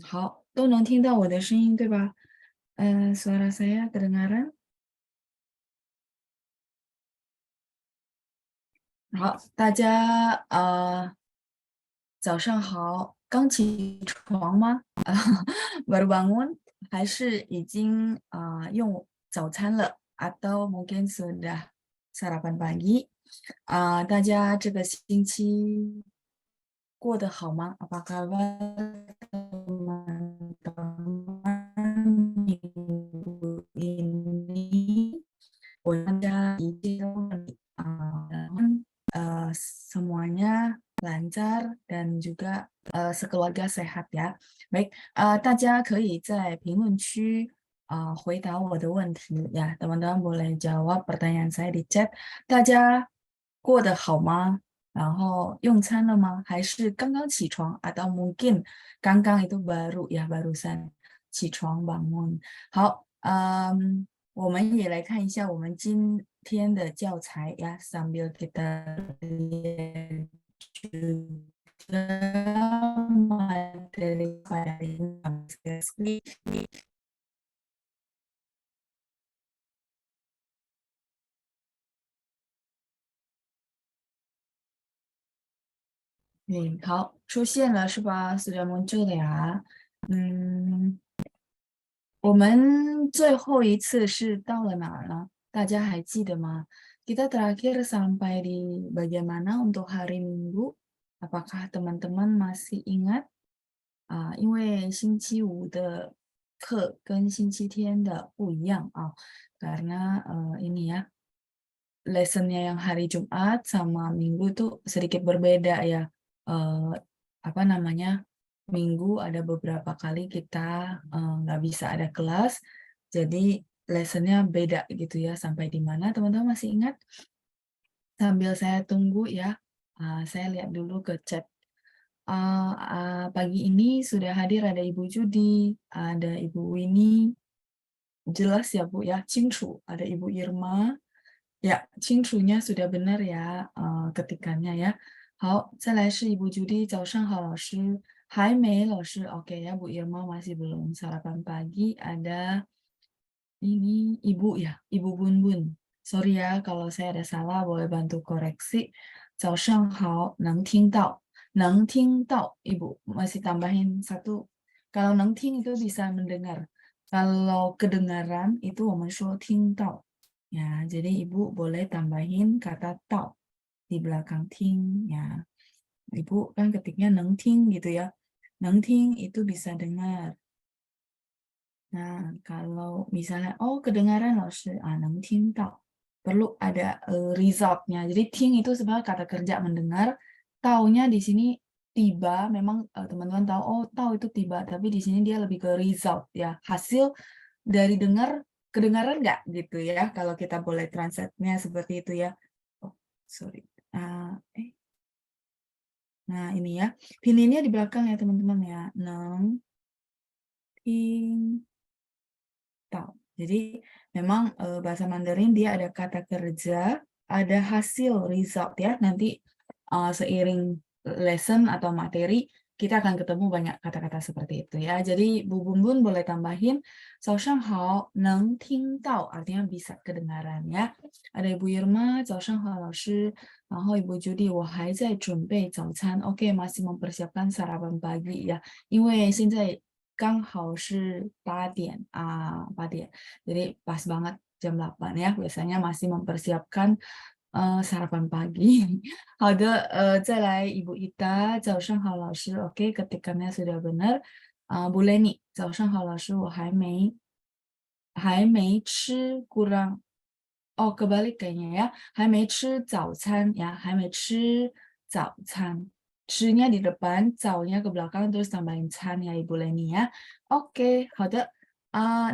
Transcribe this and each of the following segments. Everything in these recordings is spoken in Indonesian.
好，都能听到我的声音，对吧？suara saya kedengaran？好，大家早上好，刚起床吗？baru bangun，还是已经用早餐了？Atau mungkin sudah sarapan pagi？大家这个星期过得好吗？Apa kabar teman-teman minggu ini? 我大家一切都很semuanya lancar dan juga sekeluarga sehat ya. Baik, 大家可以在评论区回答我的问题 ya. Teman-teman boleh jawab pertanyaan saya di chat. 大家过得好吗？然后用餐了吗？还是刚刚起床 atau mungkin 刚刚 itu baru ya barusan 起床 bangun. 好，我们也来看一下我们今天的教材呀，sambil kita lihat juga materi pada ini. 好，出现了是吧？sudah muncul ya。我们最后一次是到了哪儿呢？大家还记得吗？Kita terakhir sampai di bagian mana untuk hari Minggu? Apakah teman-teman masih ingat？因为星期五的课跟星期天的不一样啊，karena ini ya lessonnya yang hari Jumat sama Minggu tuh sedikit berbeda ya. Eh, apa namanya? Minggu ada beberapa kali kita nggak bisa ada kelas, jadi lessonnya beda gitu ya. Sampai di mana teman-teman masih ingat? Sambil saya tunggu ya, saya lihat dulu ke chat. Pagi ini sudah hadir ada Ibu Judi, ada Ibu Winnie, jelas ya Bu ya, 清楚, ada Ibu Irma, ya 清楚nya sudah benar ya ketikannya ya. 好，再来是 Ibu Judi, 早上好老师，还没老师, oke ya Bu Irma masih belum sarapan pagi, ada ini Ibu ya, Ibu Bun Bun. Sorry ya kalau saya ada salah, boleh bantu koreksi. 早上好，能听到，能听到 Ibu. Masih tambahin satu. Kalau 能听 itu bisa mendengar. Kalau kedengaran itu 我们说听到. Ya, jadi Ibu boleh tambahin kata 到 di belakang 听 ya. Ibu kan ketiknya 能听 gitu ya. 能听 itu bisa dengar. Nah, kalau misalnya, oh kedengaran 老师, 能听到. Perlu ada result-nya. Jadi ting itu sebenarnya kata kerja mendengar. Taunya di sini tiba, memang teman-teman tahu, oh tahu itu tiba, tapi di sini dia lebih ke result ya. Hasil dari dengar, kedengaran nggak gitu ya. Kalau kita boleh translate-nya seperti itu ya. Oh, sorry. Nah ini ya. Pinginnya di belakang ya teman-teman ya. Neng, ting, tahu. Jadi memang bahasa Mandarin dia ada kata kerja, ada hasil result ya. Nanti seiring lesson atau materi kita akan ketemu banyak kata-kata seperti itu ya. Jadi Bu Bun Bun boleh tambahin 早上好能听到 artinya bisa kedengaran ya. Ada Ibu Irma 早上好老师，然后 Ibu Judy 我还在准备早餐 Oke, masih mempersiapkan sarapan pagi ya. 因为现在刚好是8点，jadi pas banget jam 8 ya. Biasanya masih mempersiapkan sarapan pagi. 好的，再来 Ibu Ita, 早上好老师. Oke, ketikannya sudah benar. Bu Leni, 早上好老师，我还没吃 kurang. Oh, kebalik kayaknya ya. 还没吃早餐 ya, 还没吃早餐. 吃nya di depan, 早nya ke belakang, terus tambahin 餐 ya Ibu Leni ya. Oke, 好的。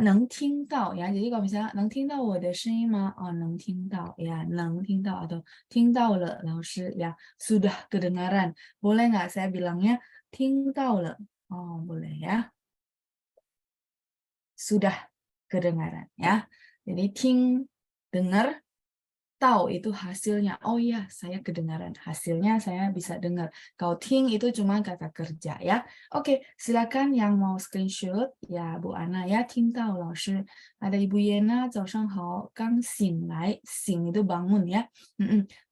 能听到 ya. Jadi kalau misalnya 能听到我的声音吗? Oh, 能听到 ya, 能听到 atau 听到了 老师 ya. Sudah kedengaran. Boleh nggak saya bilangnya 听到了? Oh, boleh ya. Sudah kedengaran ya. Jadi ting dengar, tahu itu hasilnya. Oh iya, saya kedengaran. Hasilnya saya bisa dengar. Kalau ting itu cuma kata kerja ya. Oke, silakan yang mau screenshot ya Bu Ana ya. Ting tahu 老师. Ada Ibu Yena, 早上好, Kang Xing Lai. Xing itu bangun ya.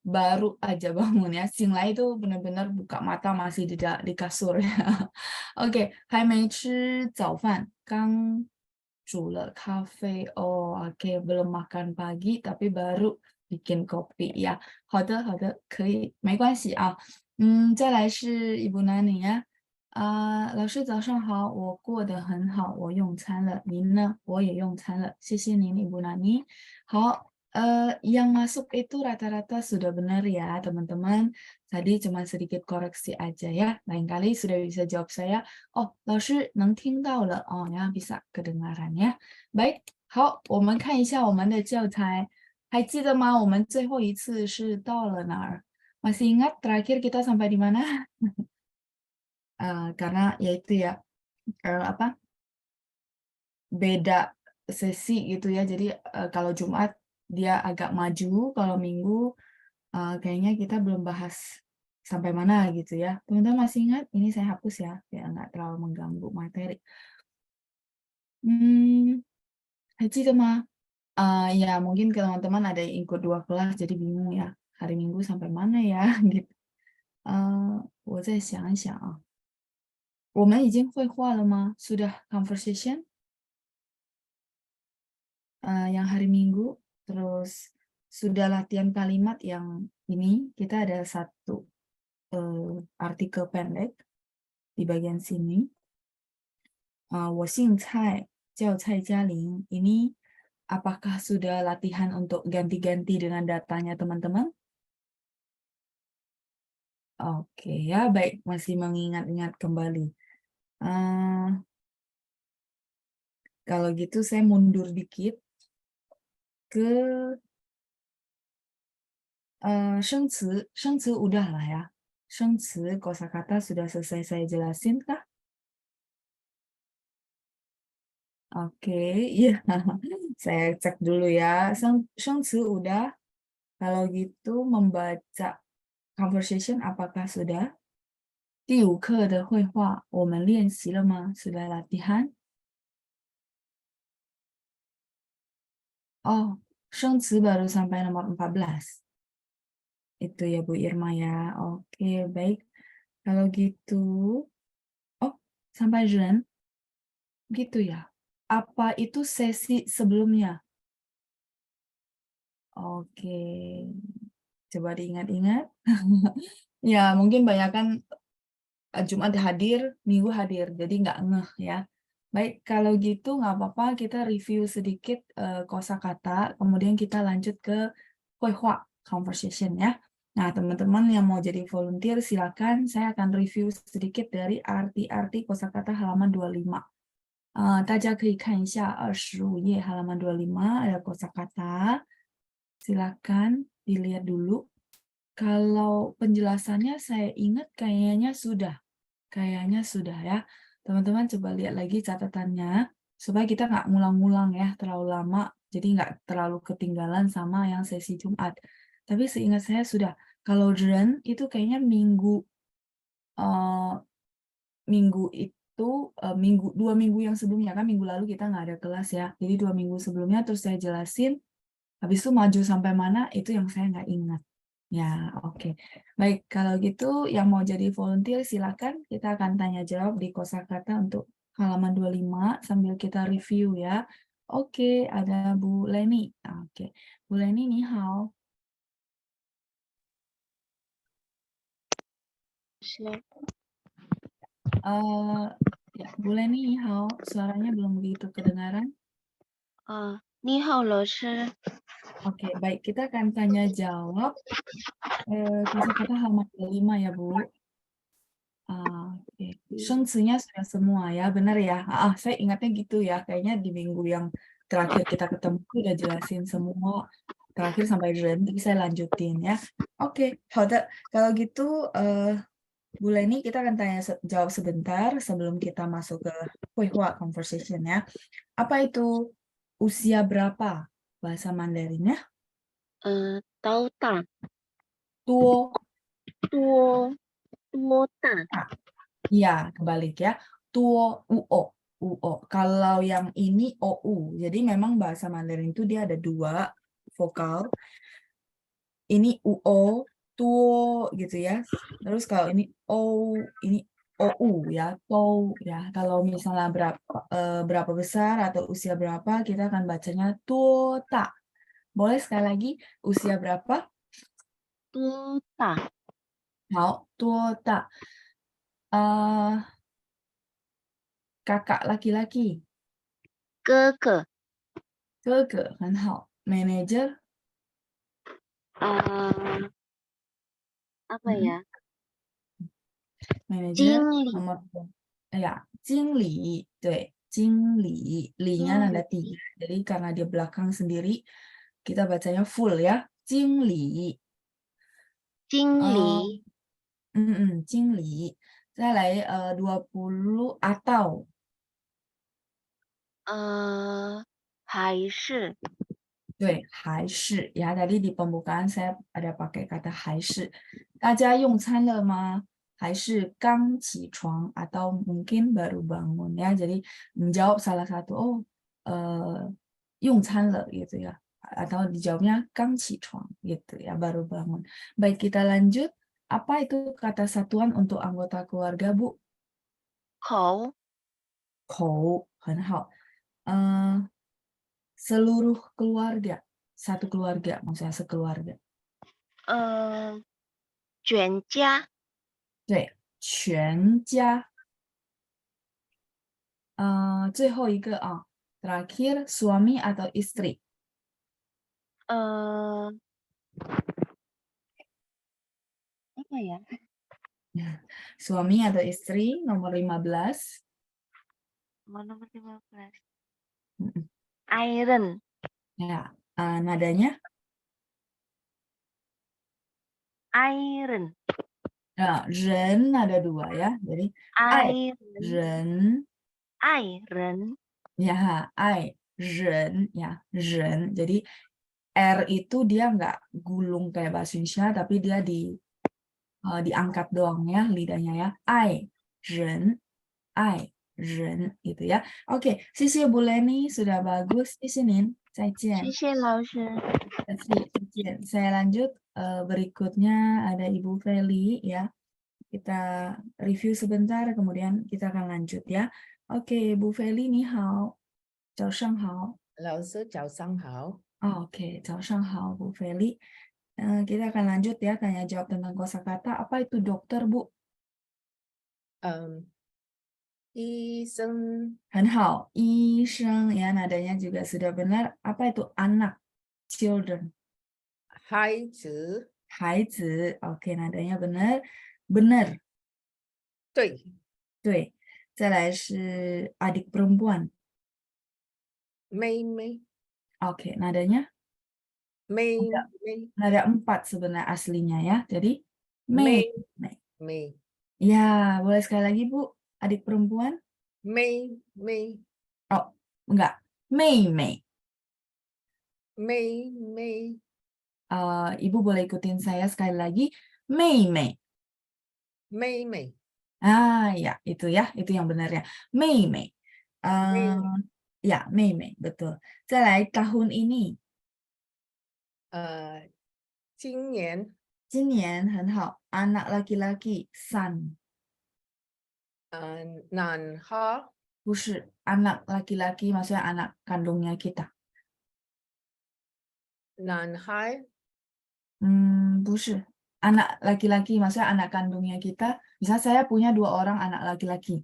Baru aja bangun ya. Xing Lai itu benar-benar buka mata masih di kasur ya. Oke, 还没吃早饭，刚煮了咖啡. Oh, oke, belum makan pagi tapi baru bikin kopi呀。好的，好的，可以，没关系啊。再来是伊布南尼呀。老师早上好，我过得很好，我用餐了，您呢？我也用餐了，谢谢您，Ibu Nani. 好，yang masuk itu rata-rata sudah benar ya, teman-teman. Tadi cuma sedikit koreksi aja ya. Lain kali sudah bisa jawab saya. Oh, 老师能听到了哦，ya bisa kedengaran ya. Baik, 好，我们看一下我们的教材。还记得吗？我们最后一次是到了哪儿？Masih ingat terakhir kita sampai di mana? Karena yaitu ya apa beda sesi gitu ya. Jadi kalau Jumat dia agak maju, kalau Minggu kayaknya kita belum bahas sampai mana gitu ya. Teman-teman masih ingat? Ini saya hapus ya, biar nggak terlalu mengganggu materi. 还记得吗？ya mungkin ke teman-teman ada yang ikut 2 kelas jadi bingung ya. Hari Minggu sampai mana ya gitu. 我再想一想啊。我们已经绘画了吗？Sudah conversation yang hari Minggu, terus sudah latihan kalimat yang ini, kita ada satu artikel pendek di bagian sini. 我姓蔡，叫蔡嘉玲. Ini apakah sudah latihan untuk ganti-ganti dengan datanya teman-teman? Oke ya, baik, masih mengingat-ingat kembali. Kalau gitu saya mundur dikit ke 生词，生词 udah lah ya. 生词 kosakata sudah selesai saya jelasin kah? Oke, iya. Saya cek dulu ya. 生词 udah. Kalau gitu membaca conversation apakah sudah? 第5课的绘画我们练习了吗？Sudah latihan? Oh, 生词 baru sampai nomor 14. Itu ya Bu Irma ya. Oke, baik. Kalau gitu, oh, sampai Ren, gitu ya. Apa itu sesi sebelumnya? Oke, coba diingat-ingat. Ya, mungkin banyak kan Jumat hadir, Minggu hadir, jadi nggak ngeh ya. Baik, kalau gitu nggak apa-apa, kita review sedikit kosakata, kemudian kita lanjut ke Huihua conversation ya. Nah, teman-teman yang mau jadi volunteer, silakan. Saya akan review sedikit dari arti-arti kosakata halaman 25. 大家可以看一下25页 halaman 25 ada kosakata. Silakan dilihat dulu. Kalau penjelasannya saya ingat kayaknya sudah. Kayaknya sudah ya. Teman-teman coba lihat lagi catatannya supaya kita nggak ngulang-ngulang ya terlalu lama. Jadi nggak terlalu ketinggalan sama yang sesi Jumat. Tapi seingat saya sudah. Kalau Ren itu kayaknya minggu itu minggu 2 minggu yang sebelumnya kan minggu lalu kita nggak ada kelas ya. Jadi 2 minggu sebelumnya terus saya jelasin. Habis itu maju sampai mana itu yang saya nggak ingat. Ya, oke. Baik, kalau gitu yang mau jadi volunteer silakan. Kita akan tanya jawab di kosakata untuk halaman 25 sambil kita review ya. Oke, ada Bu Leni. Oke. Bu Leni, ni hao. 是 Ya, Bu Leni, ni hao. Suaranya belum begitu kedengaran. 你好，老师。 Oke, baik. Kita akan tanya jawab kosakata halaman 25 ya, Bu. Oke. Shengzi-nya sudah semua ya, benar ya? Saya ingatnya gitu ya, kayaknya di minggu yang terakhir kita ketemu udah jelasin semua, terakhir sampai Ren, tapi saya lanjutin ya. Oke, 好的. Kalau gitu, Bu Leni kita akan tanya jawab sebentar sebelum kita masuk ke Huihua conversation ya. Apa itu usia berapa bahasa Mandarinnya? 多大？多多大？ ya kebalik ya. Tuo uo. Kalau yang ini ou. Jadi memang bahasa Mandarin itu dia ada dua vokal. Ini uo, tuo gitu ya. Terus kalau ini ini ou ya, tou ya. Kalau misalnya berapa besar atau usia berapa, kita akan bacanya tuota. Boleh sekali lagi usia berapa? 多大？好，tuota. Eh, kakak laki-laki. 哥哥。哥哥很好。manager Apa ya? manager 经理。 nomor ya 经理 对 经理 li-nya 经 nada 理。 tiga jadi karena dia belakang sendiri kita bacanya full ya 经理经 eh 理。经理再来20 atau 还是。 对还是 ya tadi di pembukaan saya ada pakai kata 还是大家用餐了吗还是刚起床 atau mungkin baru bangun ya jadi menjawab salah satu用餐了 gitu ya atau dijawabnya 刚起床 gitu ya baru bangun baik kita lanjut apa itu kata satuan untuk anggota keluarga Bu 口。口很好 seluruh keluarga satu keluarga maksudnya sekeluarga 全家。对全家最后一个啊 terakhir suami atau istri 呃 apa ya? suami atau istri nomor 15 Nomor 15. Mm-mm. Iron. ya nadanya Iron. ren ada dua ya jadi ai Iron. ren Iron. ya ai ren ya ren jadi R itu dia nggak gulung kayak bahasa Indonesia tapi dia diangkat doang ya lidahnya ya ai ren gitu ya oke 谢谢 Bu Leni sudah bagus 谢谢您再见谢谢老师。 saya lanjut berikutnya ada Ibu Feli ya kita review sebentar kemudian kita akan lanjut ya oke Bu Feli ni hao 早上好老师早上好。oke 早上好 Bu Feli kita akan lanjut ya tanya jawab tentang kosakata apa itu dokter Bu 医生。很好，医生 ya nadanya juga sudah benar. Apa itu anak? Children. 孩子。孩子 oke nadanya benar. Benar. 对。对。再来是 adik perempuan. 妹妹。 Oke nadanya 妹 Ada. 妹 nada 4 sebenarnya aslinya ya. Jadi 妹 Mei. 妹 Ya, boleh sekali lagi Bu. Adik perempuan? 妹妹 Oh, enggak. Mei Mei. 妹妹 Ibu boleh ikutin saya sekali lagi. Mei Mei. 妹妹 Ya, itu yang benar ya. Mei Mei. 妹 Ya, Mei Mei, betul. 再来 tahun ini. 今年今年很好. Anak laki-laki, son. 男孩 不是 anak laki-laki, maksudnya anak kandungnya kita. 男孩 不是 anak laki-laki, maksudnya anak kandungnya kita. Misal saya punya 2 orang anak laki-laki.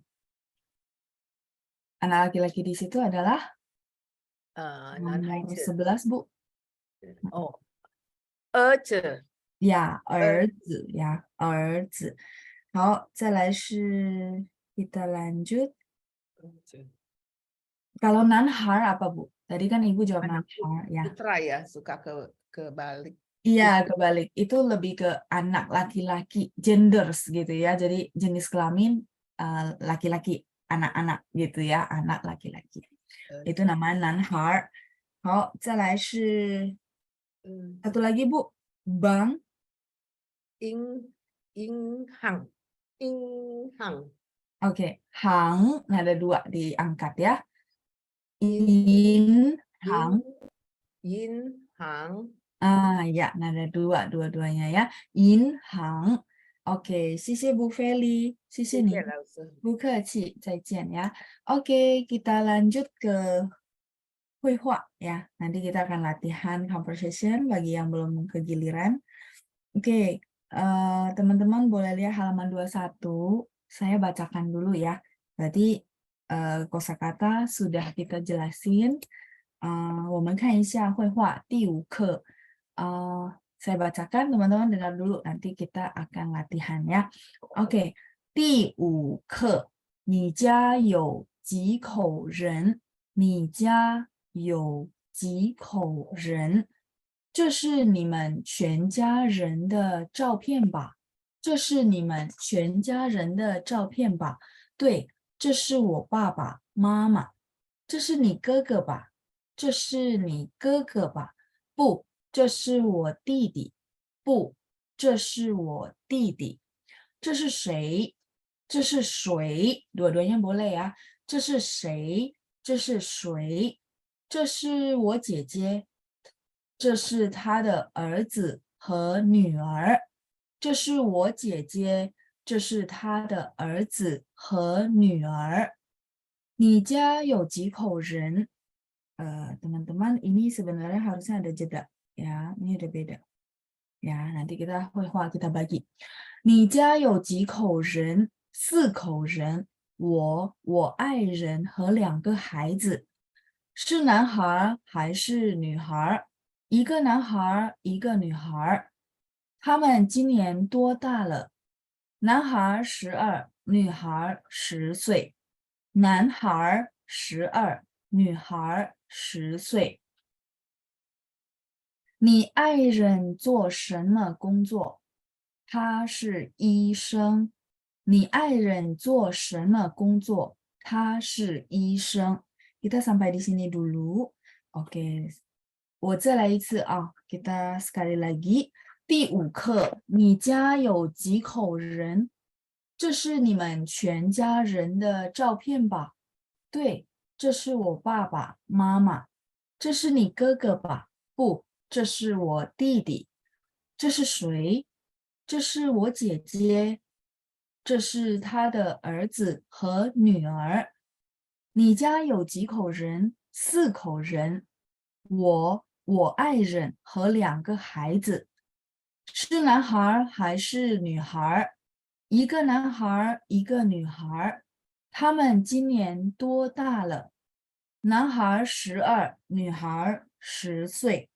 Anak laki-laki di situ adalah 男孩 nomor 子 11, Bu. 哦，儿子 Ya, 儿子 ya, 儿子. 好，再来是 kita lanjut. Kalau nanhar apa Bu? Tadi kan Ibu jawab Anak nanhar ya. putra ya suka kebalik. Iya, kebalik. Itu lebih ke anak laki-laki, genders gitu ya. Jadi jenis kelamin laki-laki, anak-anak gitu ya, anak laki-laki. Itu namanya nanhar. 好，再来是 Satu lagi Bu, bank. Inhang. Oke, hang. Nah, ada 2 diangkat ya. Inhang. Inhang. Ya, nada 2 dua-duanya ya. Inhang. Oke, 谢谢 Bu Feli. 谢谢你。谢谢老师。不客气，再见ya. Oke, kita lanjut ke 绘画 ya. Nanti kita akan latihan conversation bagi yang belum kegiliran. Oke, teman-teman boleh lihat halaman 21. Saya bacakan dulu ya. Berarti kosakata sudah kita jelasin. 我们看一下绘画第5课. Saya bacakan, teman-teman dengar dulu, nanti kita akan latihan ya. Oke, 第5课，你家有几口人？你家有几口人？这是你们全家人的照片吧？这是你们全家人的照片吧？对，这是我爸爸妈妈。这是你哥哥吧？这是你哥哥吧？不，这是我弟弟。不，这是我弟弟。这是谁？这是谁？dua-duanya boleh ya。这是谁？这是谁？这是我姐姐。这是她的儿子和女儿。这是我姐姐。这是她的儿子和女儿。你家有几口人？teman-teman, ini sebenarnya harusnya ada jeda ya, ini ada beda ya, nanti kita 绘画 kita bagi. 你家有几口人？4口人，我爱人和2个孩子。是男孩还是女孩？一个男孩，一个女孩。他们今年多大了？男孩12，女孩10岁。男孩12，女孩10岁。你爱人做什么工作？他是医生。你爱人做什么工作？他是医生。Kita sampai di sini dulu. Oke, 我再来一次啊 Kita sekali lagi. 第5课，你家有几口人？这是你们全家人的照片吧？对，这是我爸爸妈妈。这是你哥哥吧？不，这是我弟弟。这是谁？这是我姐姐。这是他的儿子和女儿。你家有几口人？4口人。我爱人和2个孩子。是男孩还是女孩？一个男孩，一个女孩。他们今年多大了？男孩12，女孩10岁。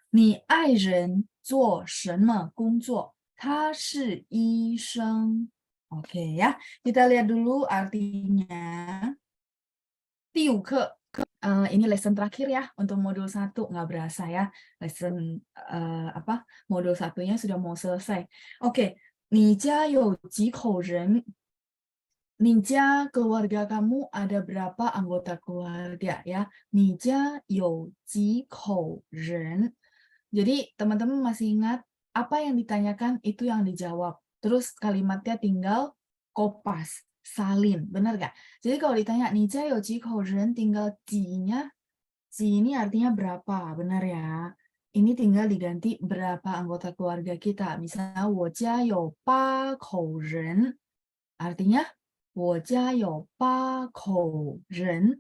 你爱人做什么工作？他是医生。Oke ya, kita lihat dulu artinya. 第5课, ini lesson terakhir ya untuk modul 1, nggak berasa ya. Lesson modul 1-nya sudah mau selesai. Oke, 你家有几口人？你家 keluarga kamu ada berapa anggota keluarga ya? 你家有几口人？ Jadi teman-teman masih ingat apa yang ditanyakan itu yang dijawab. Terus kalimatnya tinggal kopas, salin, benar gak? Jadi kalau ditanya, 你家有几口人 tinggal ji-nya, ji ini artinya berapa, benar ya? Ini tinggal diganti berapa anggota keluarga kita. Misalnya, 我家有8口人, artinya, 我家有8口人.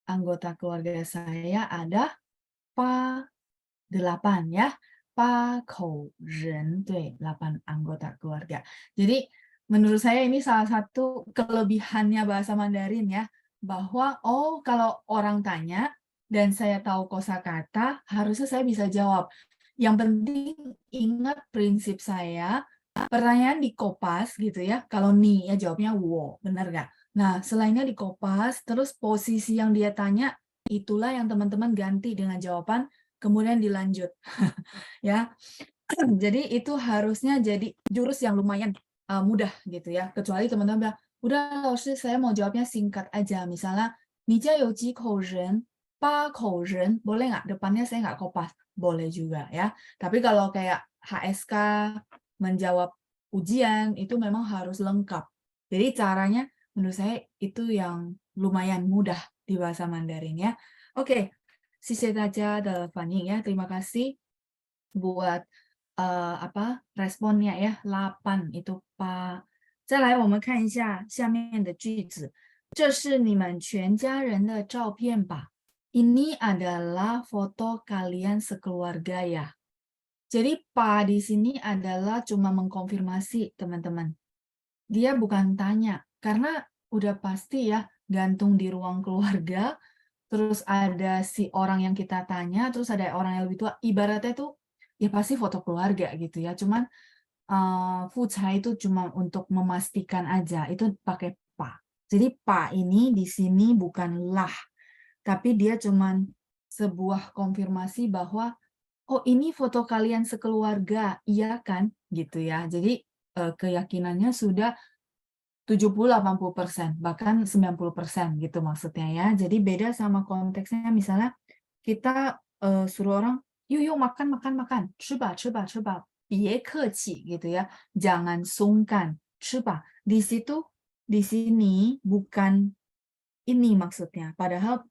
Anggota keluarga saya ada 8 ya. 8口人, 对, 8 anggota keluarga. Jadi menurut saya ini salah satu kelebihannya bahasa Mandarin ya, bahwa kalau orang tanya dan saya tahu kosakata, harusnya saya bisa jawab. Yang penting ingat prinsip saya, pertanyaan dikopas gitu ya. Kalau nih ya jawabnya wo, benar nggak? Nah, selainnya dikopas, terus posisi yang dia tanya itulah yang teman-teman ganti dengan jawaban kemudian dilanjut. Ya. Jadi itu harusnya jadi jurus yang lumayan mudah gitu ya. Kecuali teman-teman bilang, udah Laoshi, saya mau jawabnya singkat aja. Misalnya, 你家有几口人? 8 口人, boleh nggak? Depannya saya nggak kopas. Boleh juga ya. Tapi kalau kayak HSK menjawab ujian, itu memang harus lengkap. Jadi caranya menurut saya itu yang lumayan mudah di bahasa Mandarin ya. Oke, 谢谢大家的反应 ya. Terima kasih buat responnya ya. 8 itu Pak. 再来我们看一下下面的句子。这是你们全家人的照片吧？ Ini adalah foto kalian sekeluarga ya. Jadi Pak di sini adalah cuma mengkonfirmasi teman-teman. Dia bukan tanya karena udah pasti ya gantung di ruang keluarga. Terus ada si orang yang kita tanya, terus ada orang yang lebih tua. Ibaratnya tuh ya pasti foto keluarga gitu ya. Cuman futsal itu cuma untuk memastikan aja. Itu pakai Pak. Jadi Pak ini di sini bukan lah. Tapi dia cuman sebuah konfirmasi bahwa, oh ini foto kalian sekeluarga, iya kan? Gitu ya. Jadi keyakinannya sudah 70-80%, bahkan 90% gitu maksudnya ya. Jadi beda sama konteksnya misalnya kita suruh orang, yuk yuk makan makan makan, 吃吧吃吧吃吧, 别客气gitu ya. Jangan sungkan, 吃吧. Di situ di sini bukan ini maksudnya. Padahal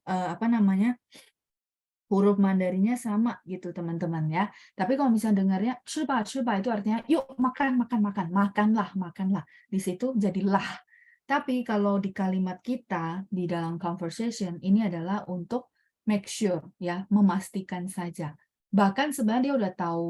huruf Mandarinnya sama gitu teman-teman ya. Tapi kalau misalnya dengarnya 吃吧吃吧 itu artinya yuk makan makan makan, makanlah makanlah. Di situ jadilah. Tapi kalau di kalimat kita di dalam conversation ini adalah untuk make sure ya, memastikan saja. Bahkan sebenarnya dia udah tahu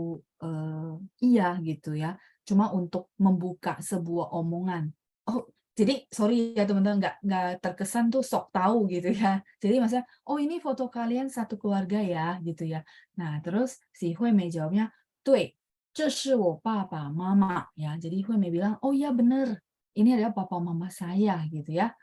iya gitu ya. Cuma untuk membuka sebuah omongan. Oh, jadi sorry ya teman-teman nggak terkesan tuh sok tahu gitu ya. Jadi maksudnya, oh ini foto kalian satu keluarga ya gitu ya. Nah terus si Hui Mei jawabnya, 对，这是我爸爸妈妈 ya. Jadi Hui Mei bilang, oh iya bener, ini adalah papa mama saya gitu ya.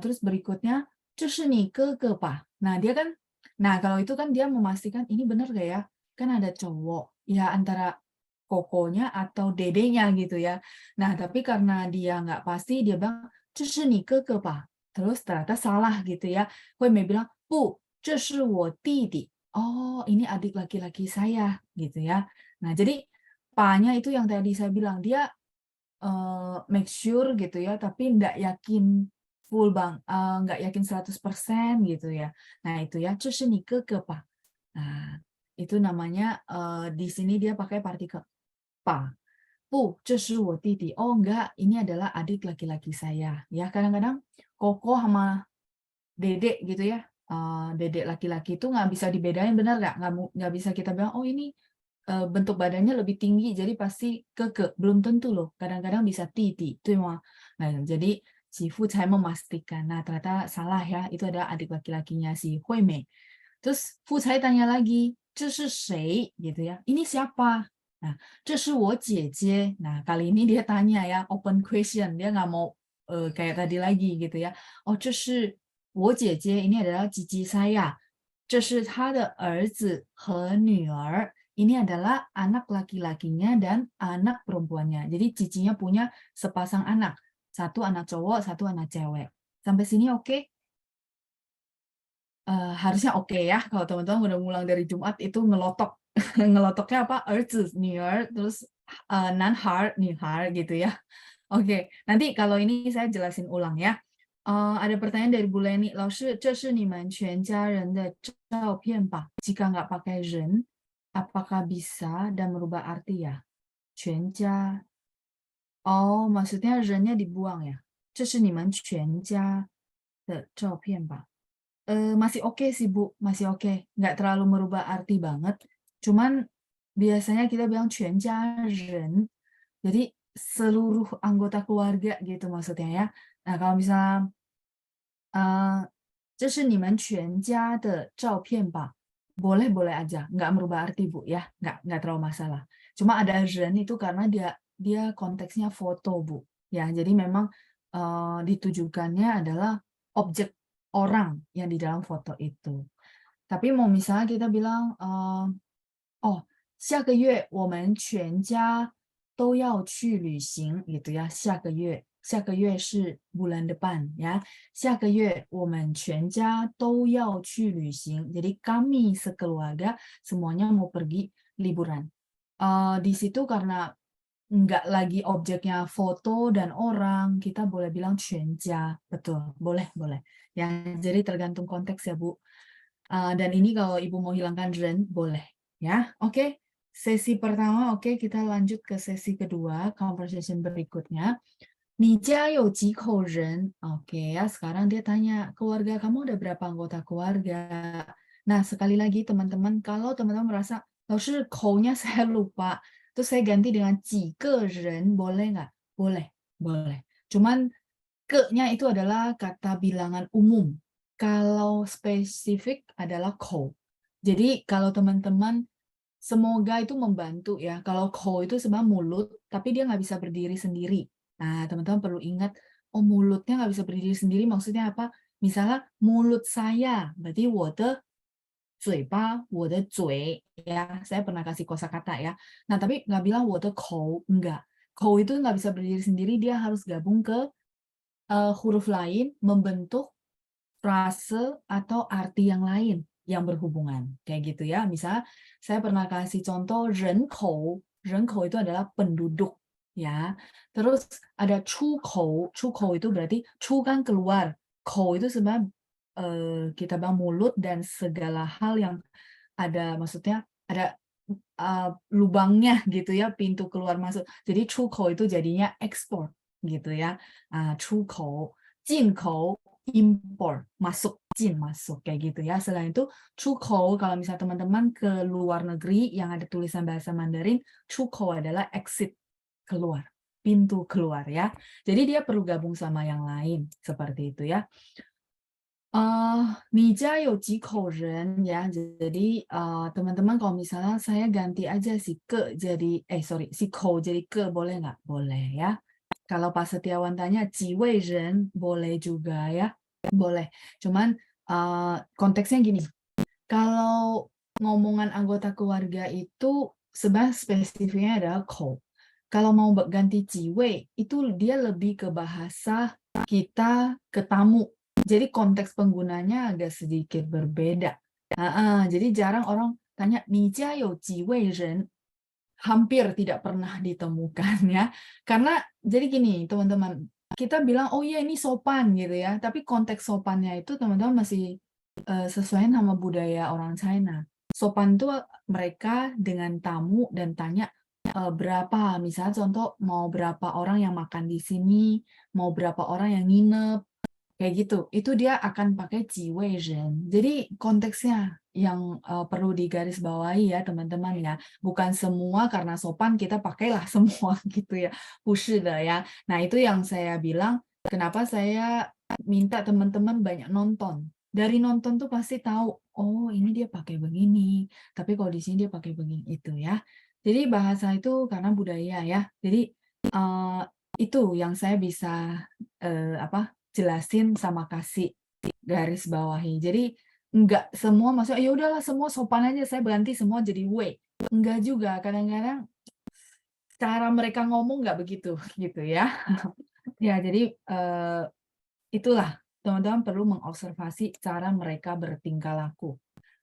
Terus berikutnya, 这是你哥哥吧? Nah dia kan, nah kalau itu kan dia memastikan ini bener gak ya? Kan ada cowok ya antara kokonya atau dedenya gitu ya. Nah, tapi karena dia nggak pasti, dia bilang, 这是你哥哥吧? Terus ternyata salah gitu ya. Hui Mei bilang, 不，这是我弟弟. Oh, ini adik laki-laki saya gitu ya. Nah, jadi pa-nya itu yang tadi saya bilang, dia make sure gitu ya, tapi nggak yakin full bang, nggak yakin 100% gitu ya. Nah, itu ya, 这是你哥哥吧? Nah, itu namanya di sini dia pakai partikel 爸, 不，这是我弟弟. Oh enggak, ini adalah adik laki-laki saya. Ya kadang-kadang koko sama dedek gitu ya. Dedek laki-laki itu nggak bisa dibedain, benar nggak bisa kita bilang oh ini bentuk badannya lebih tinggi jadi pasti keke. Belum tentu loh. Kadang-kadang bisa titi. Nah, jadi si Fu Cai memastikan. Nah ternyata salah ya. Itu adalah adik laki-lakinya si Hui Mei. Terus Fu Cai tanya lagi, 这是谁? Gitu ya. Ini siapa? Nah, 这是我姐姐. Nah, kali ini dia tanya ya, open question. Dia nggak mau kayak tadi lagi gitu ya. Oh, 这是我姐姐. Ini adalah cici saya. 这是他的儿子和女儿. Ini adalah anak laki-lakinya dan anak perempuannya. Jadi cicinya punya sepasang anak. Satu anak cowok, satu anak cewek. Sampai sini oke? Harusnya oke ya. Kalau teman-teman udah ngulang dari Jumat itu ngelotok. Ngelotoknya apa? 儿子, 女儿, terus 男孩, 女孩gitu ya. Oke, nanti kalau ini saya jelasin ulang ya. Ada pertanyaan dari Bu Leni, 老师，这是你们全家人的照片吧? Jika nggak pakai 人, apakah bisa dan merubah arti ya? 全家. Oh, maksudnya 人nya dibuang ya? 这是你们全家的照片吧? Masih oke sih Bu, masih oke. Nggak terlalu merubah arti banget. Cuman biasanya kita bilang 全家人. Jadi seluruh anggota keluarga gitu maksudnya ya. Nah kalau misalnya 这是你们全家的照片吧? Boleh-boleh aja, nggak merubah arti Bu ya, nggak terlalu masalah. Cuma ada 人 itu karena dia konteksnya foto Bu. Ya, jadi memang ditujukannya adalah objek orang yang di dalam foto itu. Tapi mau misalnya kita bilang, oh, 下个月我们全家都要去旅行 gitu ya, 下个月下个月是 bulan depan ya. 下个月我们全家都要去旅行. Jadi kami sekeluarga semuanya mau pergi liburan. Di situ karena nggak lagi objeknya foto dan orang, kita boleh bilang 全家. Betul, boleh, boleh. Ya, jadi tergantung konteks ya, Bu. Dan ini kalau Ibu mau hilangkan ren, boleh. Ya, oke. Sesi pertama, oke. Kita lanjut ke sesi kedua, conversation berikutnya. 你家有几口人? Oke ya, sekarang dia tanya, keluarga kamu ada berapa anggota keluarga? Nah, sekali lagi teman-teman, kalau teman-teman merasa, lalu口nya saya lupa, terus saya ganti dengan 几个人, boleh nggak? Boleh, boleh. Cuman ke-nya itu adalah kata bilangan umum. Kalau spesifik adalah 口. Jadi kalau teman-teman semoga itu membantu ya. Kalau 口 itu sebenarnya mulut, tapi dia nggak bisa berdiri sendiri. Nah, teman-teman perlu ingat, oh mulutnya nggak bisa berdiri sendiri maksudnya apa? Misalnya mulut saya, berarti 我的嘴巴, 我的嘴, ya. Saya pernah kasih kosakata ya. Nah, tapi nggak bilang 我的口, enggak. 口 itu nggak bisa berdiri sendiri, dia harus gabung ke huruf lain, membentuk frase atau arti yang lain yang berhubungan. Kayak gitu ya. Misalnya saya pernah kasih contoh 人口, 人口 itu adalah penduduk. Ya, terus ada 出口, 出口 itu berarti 出 kan keluar, 口 itu sebenarnya kita bilang mulut dan segala hal yang ada, maksudnya ada lubangnya gitu ya, pintu keluar masuk. Jadi 出口 itu jadinya ekspor gitu ya. 出口, 进口, import, masuk, jin masuk kayak gitu ya. Selain itu 出口 kalau misalnya teman-teman ke luar negeri yang ada tulisan bahasa Mandarin, 出口 adalah exit, keluar, pintu keluar ya. Jadi dia perlu gabung sama yang lain seperti itu ya. 你家有几口人 ya. Jadi teman-teman kalau misalnya saya ganti aja si ke jadi si ko jadi ke, boleh nggak? Boleh ya. Kalau Pak Setiawan tanya 几位人, boleh juga ya. Boleh. Cuman konteksnya gini. Kalau ngomongan anggota keluarga itu sebenarnya spesifiknya adalah ko. Kalau mau ganti 几位, itu dia lebih ke bahasa kita ke tamu. Jadi konteks penggunanya agak sedikit berbeda. Jadi jarang orang tanya 你家有几位人? Hampir tidak pernah ditemukan ya. Karena jadi gini teman-teman, kita bilang oh iya ini sopan gitu ya, tapi konteks sopannya itu teman-teman masih sesuai sama budaya orang China. Sopan itu mereka dengan tamu dan tanya berapa, misalnya contoh mau berapa orang yang makan di sini, mau berapa orang yang nginep, kayak gitu. Itu dia akan pakai 几位人. Jadi konteksnya yang perlu digarisbawahi ya teman-teman ya. Bukan semua karena sopan kita pakailah semua gitu ya. 不是的ya. Nah itu yang saya bilang, kenapa saya minta teman-teman banyak nonton. Dari nonton tuh pasti tahu, oh ini dia pakai begini, tapi kalau di sini dia pakai begini itu ya. Jadi bahasa itu karena budaya ya. Jadi itu yang saya bisa jelasin sama kasih garis bawahi. Jadi enggak semua maksudnya ya udahlah semua sopan aja saya ganti semua jadi we. Enggak juga, kadang-kadang cara mereka ngomong nggak begitu gitu ya. Ya, jadi itulah teman-teman perlu mengobservasi cara mereka bertingkah laku.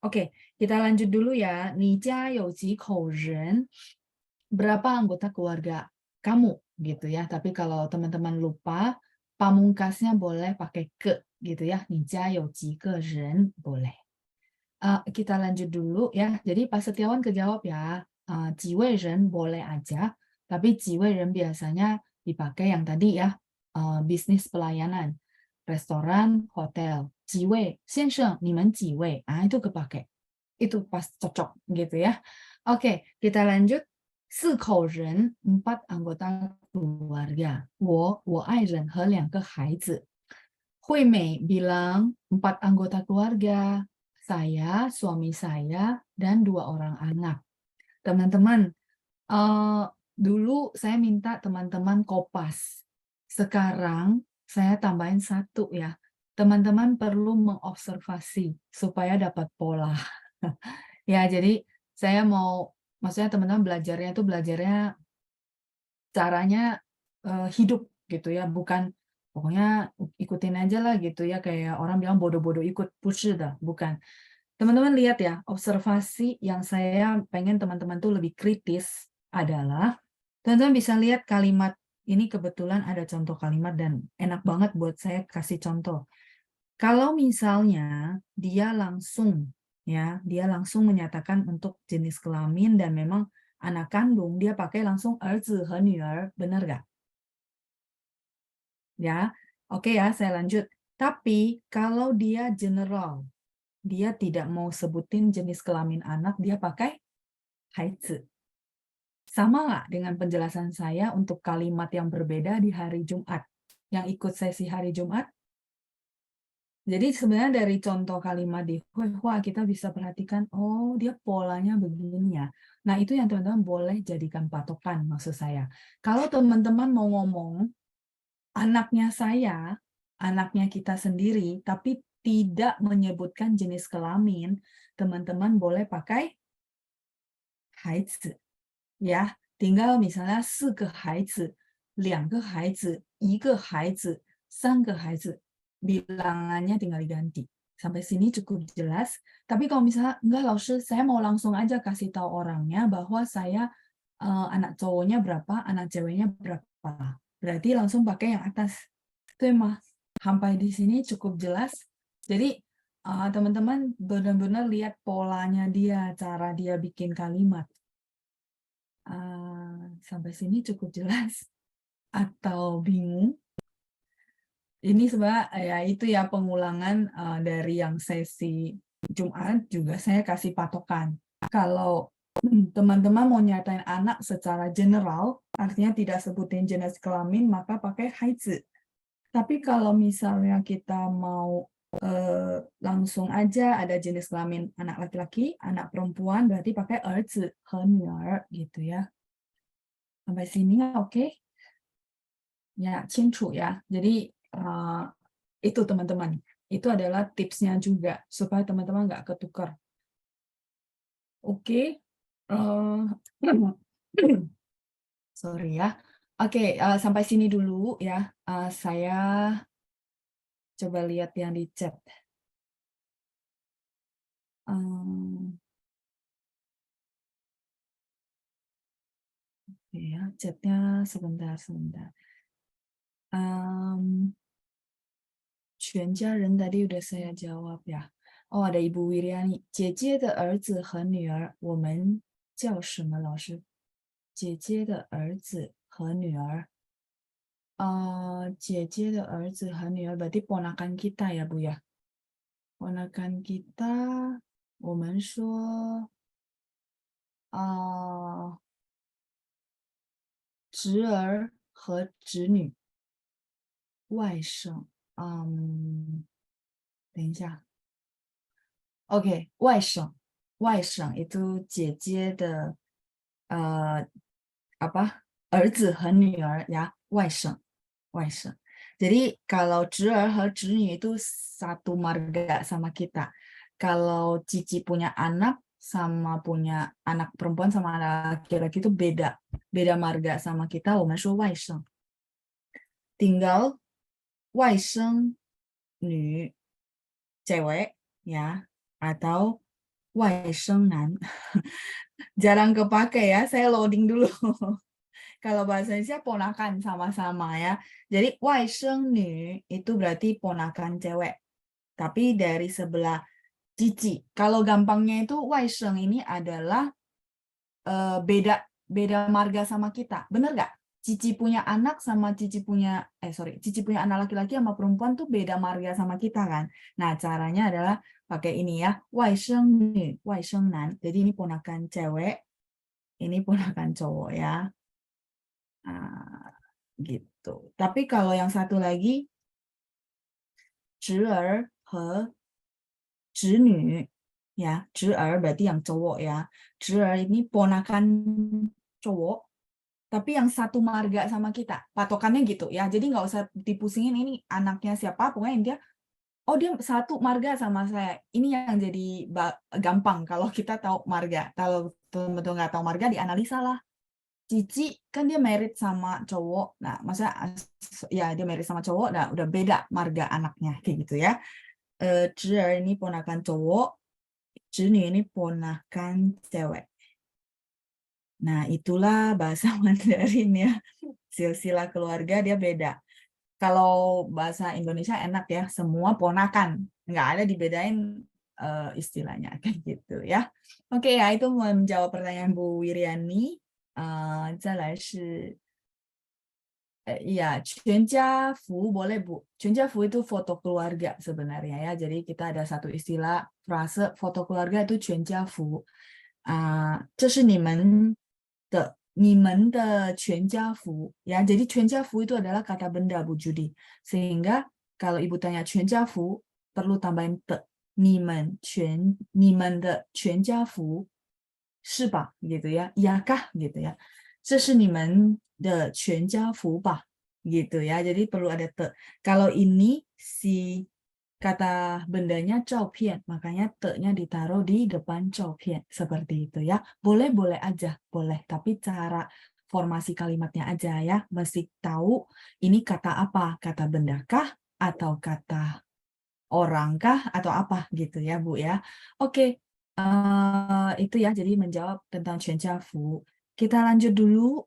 Oke, kita lanjut dulu ya. 你家有几口人? Berapa anggota keluarga kamu gitu ya. Tapi kalau teman-teman lupa, pamungkasnya boleh pakai ke gitu ya. 你家有几个人? Boleh. Kita lanjut dulu ya. Jadi Pak Setiawan kejawab ya. 几位人 boleh aja. Tapi 几位人 biasanya dipakai yang tadi ya. Bisnis pelayanan. Restoran, hotel. 几位先生, 你们几位? Itu kepake. Itu pas cocok gitu ya. Oke, kita lanjut. 4口人, 4 anggota keluarga. 我爱人和2个孩子. 惠美 bilang 4 anggota keluarga. Saya, suami saya, dan 2 orang anak. Teman-teman, dulu saya minta teman-teman kopas. Sekarang saya tambahin 1 ya. Teman-teman perlu mengobservasi supaya dapat pola. Ya, jadi saya mau, maksudnya teman-teman belajarnya caranya hidup gitu ya, bukan pokoknya ikutin aja lah gitu ya, kayak orang bilang bodoh-bodoh ikut, 不是的, bukan. Teman-teman lihat ya, observasi yang saya pengen teman-teman tuh lebih kritis adalah, teman-teman bisa lihat kalimat ini kebetulan ada contoh kalimat dan enak banget buat saya kasih contoh. Kalau misalnya dia langsung menyatakan untuk jenis kelamin dan memang anak kandung, dia pakai langsung 儿子和女儿, benar nggak? Ya, oke ya, saya lanjut. Tapi kalau dia general, dia tidak mau sebutin jenis kelamin anak, dia pakai 孩子. Sama nggak dengan penjelasan saya untuk kalimat yang berbeda di hari Jumat? Yang ikut sesi hari Jumat? Jadi sebenarnya dari contoh kalimat di Huihua kita bisa perhatikan, oh dia polanya begini ya. Nah itu yang teman-teman boleh jadikan patokan maksud saya. Kalau teman-teman mau ngomong, anaknya saya, anaknya kita sendiri, tapi tidak menyebutkan jenis kelamin, teman-teman boleh pakai 孩子. Ya, tinggal misalnya 4个孩子, 2个孩子, 1个孩子, 3个孩子, bilangannya tinggal diganti. Sampai sini cukup jelas. Tapi kalau misalnya, enggak Laushe, saya mau langsung aja kasih tahu orangnya bahwa saya anak cowoknya berapa, anak ceweknya berapa. Berarti langsung pakai yang atas. Itu emang sampai di sini cukup jelas. Jadi teman-teman benar-benar lihat polanya dia, cara dia bikin kalimat. Sampai sini cukup jelas atau bingung? Ini sebenarnya ya itu ya pengulangan dari yang sesi Jumat juga saya kasih patokan. Kalau teman-teman mau nyatain anak secara general, artinya tidak sebutin jenis kelamin, maka pakai 孩子. Tapi kalau misalnya kita mau langsung aja ada jenis kelamin anak laki-laki, anak perempuan, berarti pakai 儿子和女儿 gitu ya. Sampai sini oke? Ya, 清楚 ya. Jadi itu teman-teman. Itu adalah tipsnya juga supaya teman-teman nggak ketukar. Oke. Sorry ya. Oke, sampai sini dulu ya. Saya coba lihat yang di chat. Oke ya, chatnya sebentar. 全家人 tadi udah saya jawab ya. Oh, ada Ibu Wiriani. 姐姐的儿子和女儿我们叫什么老师？姐姐的儿子和女儿。姐姐的儿子和女儿 berarti ponakan kita ya Bu ya. Ponakan kita, 我们说侄儿和侄女。外甥，等一下。Oke, 外甥itu 姐姐的儿子和女儿 ya, 外甥. Jadi kalau 侄儿 和侄女 itu satu marga sama kita. Kalau Cici punya anak sama punya anak perempuan sama anak laki-laki itu beda marga sama kita, 我们说外甥. Tinggal 外甥女 cewek ya, atau 外甥男. Jarang kepake ya, saya loading dulu. Kalau bahasa Indonesia ponakan sama-sama ya. Jadi 外甥女 itu berarti ponakan cewek. Tapi dari sebelah cici. Kalau gampangnya itu 外甥 ini adalah beda marga sama kita. Bener nggak? Cici punya anak sama cici punya anak laki-laki sama perempuan tuh beda marga sama kita kan. Nah, caranya adalah pakai ini ya, 外甥女, 外甥男. Jadi ini ponakan cewek, ini ponakan cowok ya. Gitu. Tapi kalau yang satu lagi 侄儿和侄女 ya, 侄儿 berarti yang cowok ya. 侄儿 ini ponakan cowok. Tapi yang satu marga sama kita, patokannya gitu ya. Jadi nggak usah dipusingin ini anaknya siapa, pokoknya dia, oh dia satu marga sama saya. Ini yang jadi gampang kalau kita tahu marga. Kalau betul-betul nggak tahu marga, dianalisa lah. Cici kan dia married sama cowok. Nah, masa ya dia married sama cowok, nah udah beda marga anaknya kayak gitu ya. Zhi'er ini ponakan cowok, Zhi'nu ini ponakan cewek. Nah, itulah bahasa Mandarin ya. Silsilah keluarga dia beda. Kalau bahasa Indonesia enak ya, semua ponakan. Nggak ada dibedain istilahnya kayak gitu ya. Oke ya, itu menjawab pertanyaan Bu Wiriani. 再来是 iya, 全家福 boleh Bu. 全家福 itu foto keluarga sebenarnya ya. Jadi kita ada satu istilah frase foto keluarga itu 全家福。这是你们的全家福 ya. Jadi 全家福 itu adalah kata benda Bu Judi. Sehingga kalau Ibu tanya 全家福 perlu tambahin 的，你们的全家福是吧 gitu ya. Iyakah gitu ya. 这是你们的全家福吧 gitu ya. Jadi perlu ada te. Kalau ini si kata bendanya 照片, makanya te-nya ditaruh di depan 照片 seperti itu ya. Boleh aja, boleh. Tapi cara formasi kalimatnya aja ya. Mesti tahu ini kata apa, kata bendakah atau kata orangkah atau apa gitu ya Bu ya. Oke, itu ya. Jadi menjawab tentang 全家福. Kita lanjut dulu.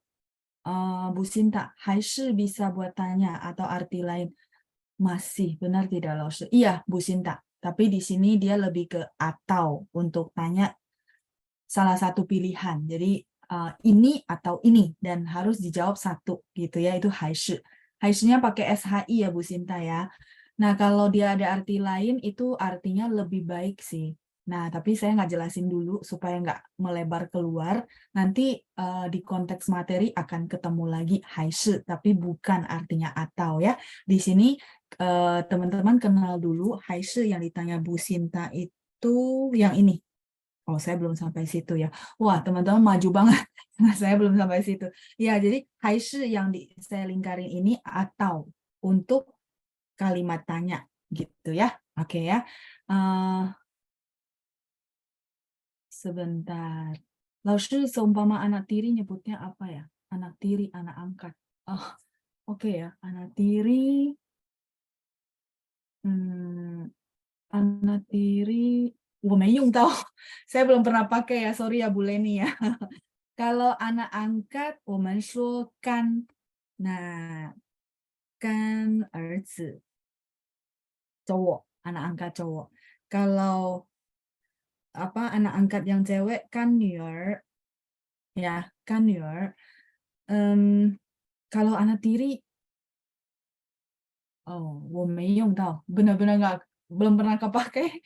Bu Sinta, 还是 bisa buat tanya atau arti lain. Masih, benar tidak Laoshi? Iya, Bu Sinta. Tapi di sini dia lebih ke atau untuk tanya salah satu pilihan. Jadi ini atau ini dan harus dijawab satu gitu ya. Itu 还是. 还是-nya pakai SHI ya Bu Sinta ya. Nah, kalau dia ada arti lain itu artinya lebih baik sih. Nah, tapi saya nggak jelasin dulu supaya nggak melebar keluar. Nanti di konteks materi akan ketemu lagi 还是, tapi bukan artinya atau ya. Di sini teman-teman kenal dulu 还是 yang ditanya Bu Sinta itu yang ini. Oh, saya belum sampai situ ya. Wah, teman-teman maju banget. Nah, saya belum sampai situ. Ya, jadi 还是 yang saya lingkarin ini atau untuk kalimat tanya gitu ya. Oke ya. Sebentar. Laoshi seumpama anak tiri nyebutnya apa ya? Anak tiri, anak angkat. Oh, oke ya. Anak tiri. Anak tiri. 我没用到. Saya belum pernah pakai ya. Sorry ya Bu Leni ya. Kalau anak angkat, 我们说干. Nah, 干儿子 cowok, anak angkat cowok. Kalau apa anak angkat yang cewek kan 女儿 ya, kan 女儿. Kalau anak tiri, oh, 我没用到. Benar-benar nggak, belum pernah kepakai.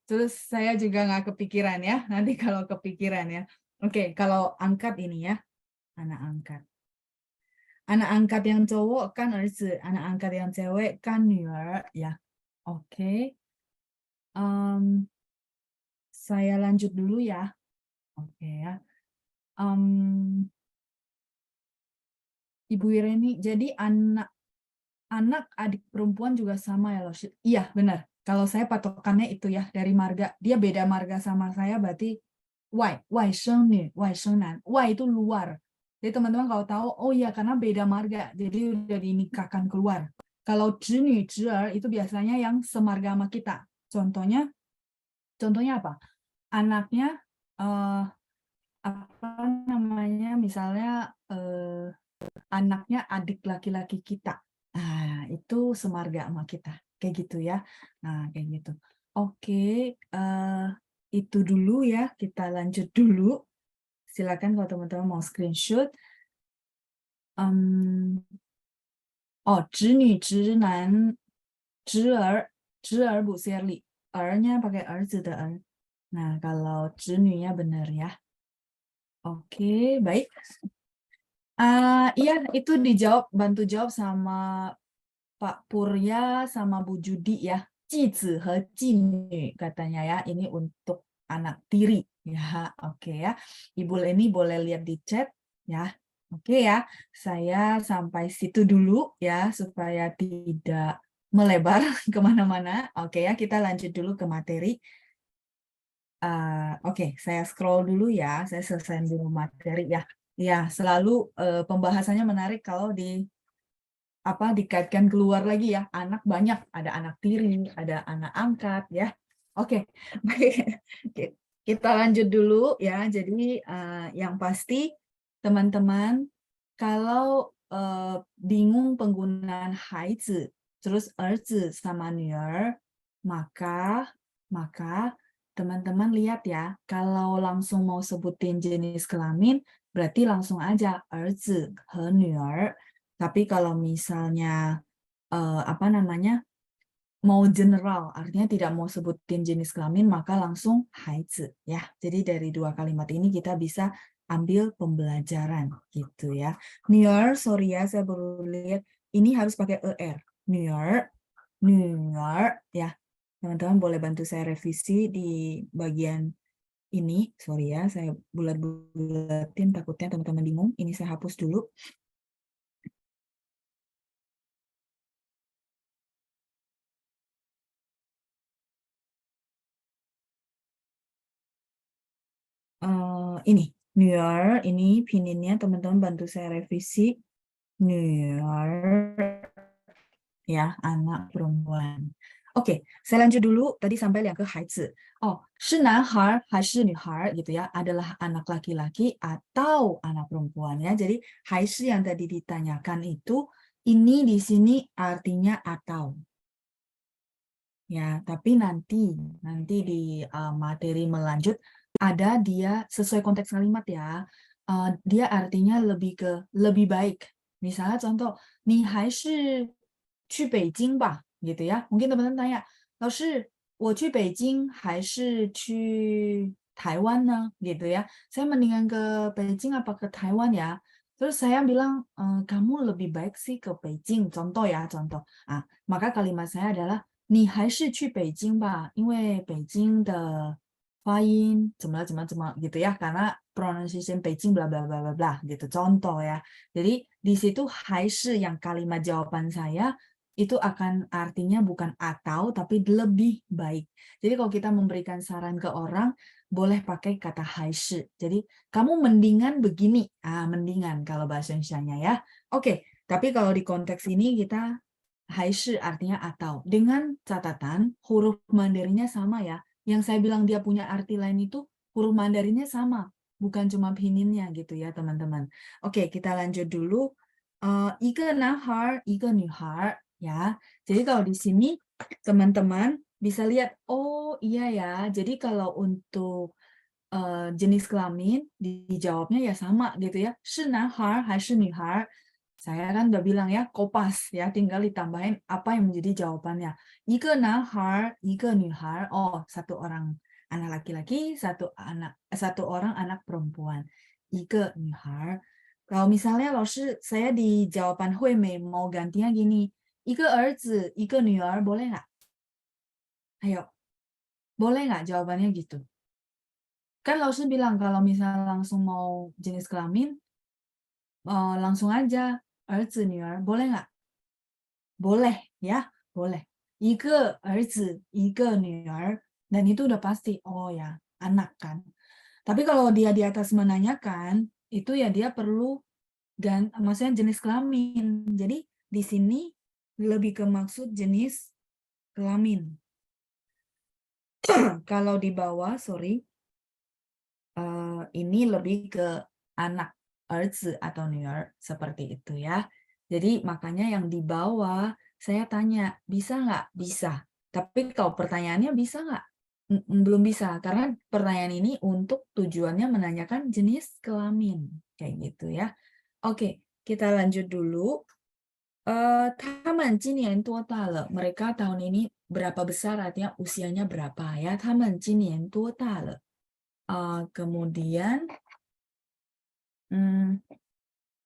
Terus saya juga nggak kepikiran ya. Nanti kalau kepikiran ya. Oke, kalau angkat ini ya, anak angkat. Anak angkat yang cowok kan 儿子, anak angkat yang cewek kan 女儿 ya. Oke. Saya lanjut dulu ya. Oke ya. Ibu Ireni, jadi anak adik perempuan juga sama ya loh. Iya, benar. Kalau saya patokannya itu ya dari marga. Dia beda marga sama saya berarti wai sheng ni, wai sheng nan. Wai itu luar. Jadi teman-teman kalau tahu, oh iya karena beda marga. Jadi udah dinikahkan keluar. Kalau zhi-nu, zhi-er itu biasanya yang semarga sama kita. Contohnya apa? Anaknya apa namanya? Misalnya anaknya adik laki-laki kita. Nah, itu semarga sama kita. Kayak gitu ya. Nah, kayak gitu. Oke, itu dulu ya. Kita lanjut dulu. Silakan kalau teman-teman mau screenshot. Oh, 侄女、直男、侄儿Bu Shirley. Er-nya pakai 儿子的儿. Nah, kalau 侄女-nya benar ya. Oke, baik. Iya, itu dijawab, bantu jawab sama Pak Purya sama Bu Judi ya. 继子和继女 katanya ya. Ini untuk anak tiri ya. Oke ya. Ibu Leni boleh lihat di chat ya. Oke ya. Saya sampai situ dulu ya supaya tidak melebar kemana-mana. Oke ya. Kita lanjut dulu ke materi. Oke, saya scroll dulu ya. Saya selesaiin dulu materi ya. Ya, selalu pembahasannya menarik kalau dikaitkan keluar lagi ya. Anak banyak, ada anak tiri, ada anak angkat ya. Oke, baik. Kita lanjut dulu ya. Jadi yang pasti teman-teman kalau bingung penggunaan haizi, terus erzi sama nuer, maka teman-teman lihat ya, kalau langsung mau sebutin jenis kelamin, berarti langsung aja erzi he nuer. Tapi kalau misalnya mau general, artinya tidak mau sebutin jenis kelamin, maka langsung haizi ya. Jadi dari dua kalimat ini kita bisa ambil pembelajaran gitu ya. Nuer, sorry ya, saya baru lihat ini harus pakai er. Nuer, nuer ya. Teman-teman boleh bantu saya revisi di bagian ini. Sorry ya, saya bulat-bulatin takutnya teman-teman bingung. Ini saya hapus dulu. Ini nuer, ini pininnya teman-teman bantu saya revisi. Nuer ya, anak perempuan. Oke, saya lanjut dulu. Tadi sampai yang ke haizi. Oh, shi nanhai hai shi nuhai gitu ya, adalah anak laki-laki atau anak perempuan ya. Jadi haizi yang tadi ditanyakan itu ini di sini artinya atau. Ya, tapi nanti di materi melanjut ada dia sesuai konteks kalimat ya. Dia artinya lebih ke lebih baik. Misalnya contoh, 你还是去北京吧 gitu ya. Mungkin teman-teman tanya, 老师，我去北京还是去台湾呢 gitu ya. Saya mendingan ke Beijing apa ke Taiwan ya? Terus saya bilang, kamu lebih baik sih ke Beijing. Contoh ya, contoh. Maka kalimat saya adalah 你还是去北京吧，因为北京的发音怎么了gitu ya, karena pronunciation Beijing bla bla bla bla bla gitu, contoh ya. Jadi di situ 还是 yang kalimat jawaban saya itu akan artinya bukan atau tapi lebih baik. Jadi kalau kita memberikan saran ke orang boleh pakai kata 还是. Jadi kamu mendingan begini. Mendingan kalau bahasa Indonesianya ya. Oke, tapi kalau di konteks ini kita 还是 artinya atau. Dengan catatan huruf Mandarinnya sama ya. Yang saya bilang dia punya arti lain itu huruf Mandarinnya sama. Bukan cuma pininnya gitu ya teman-teman. Oke, kita lanjut dulu. 一个男孩，一个女孩 ya. Jadi kalau di sini teman-teman bisa lihat, oh iya ya. Jadi kalau untuk jenis kelamin dijawabnya ya sama gitu ya. 是男孩还是女孩? Saya kan udah bilang ya, kopas ya, tinggal ditambahin apa yang menjadi jawabannya. 一个男孩，一个女孩. Oh, satu orang anak laki-laki, satu orang anak perempuan. 一个女孩. Kalau misalnya saya di jawaban Hui Mei mau gantinya gini, 一个儿子，一个女儿, boleh nggak? Ayo, boleh nggak jawabannya gitu? Kan Laoshi bilang kalau misalnya langsung mau jenis kelamin, langsung aja, 儿子女儿, boleh nggak? Boleh ya, boleh. 一个儿子，一个女儿, dan itu udah pasti, oh ya, anak kan. Tapi kalau dia di atas menanyakan, itu ya dia perlu maksudnya jenis kelamin. Jadi di sini lebih ke maksud jenis kelamin. Kalau di bawah, sorry, ini lebih ke anak, 儿子 atau 女儿, seperti itu ya. Jadi makanya yang di bawah saya tanya, bisa nggak? Bisa. Tapi kalau pertanyaannya bisa nggak? Belum bisa, karena pertanyaan ini untuk tujuannya menanyakan jenis kelamin. Kayak gitu ya. Oke, kita lanjut dulu. 他们今年多大了? Mereka tahun ini berapa besar, artinya usianya berapa ya. 他们今年多大了? Kemudian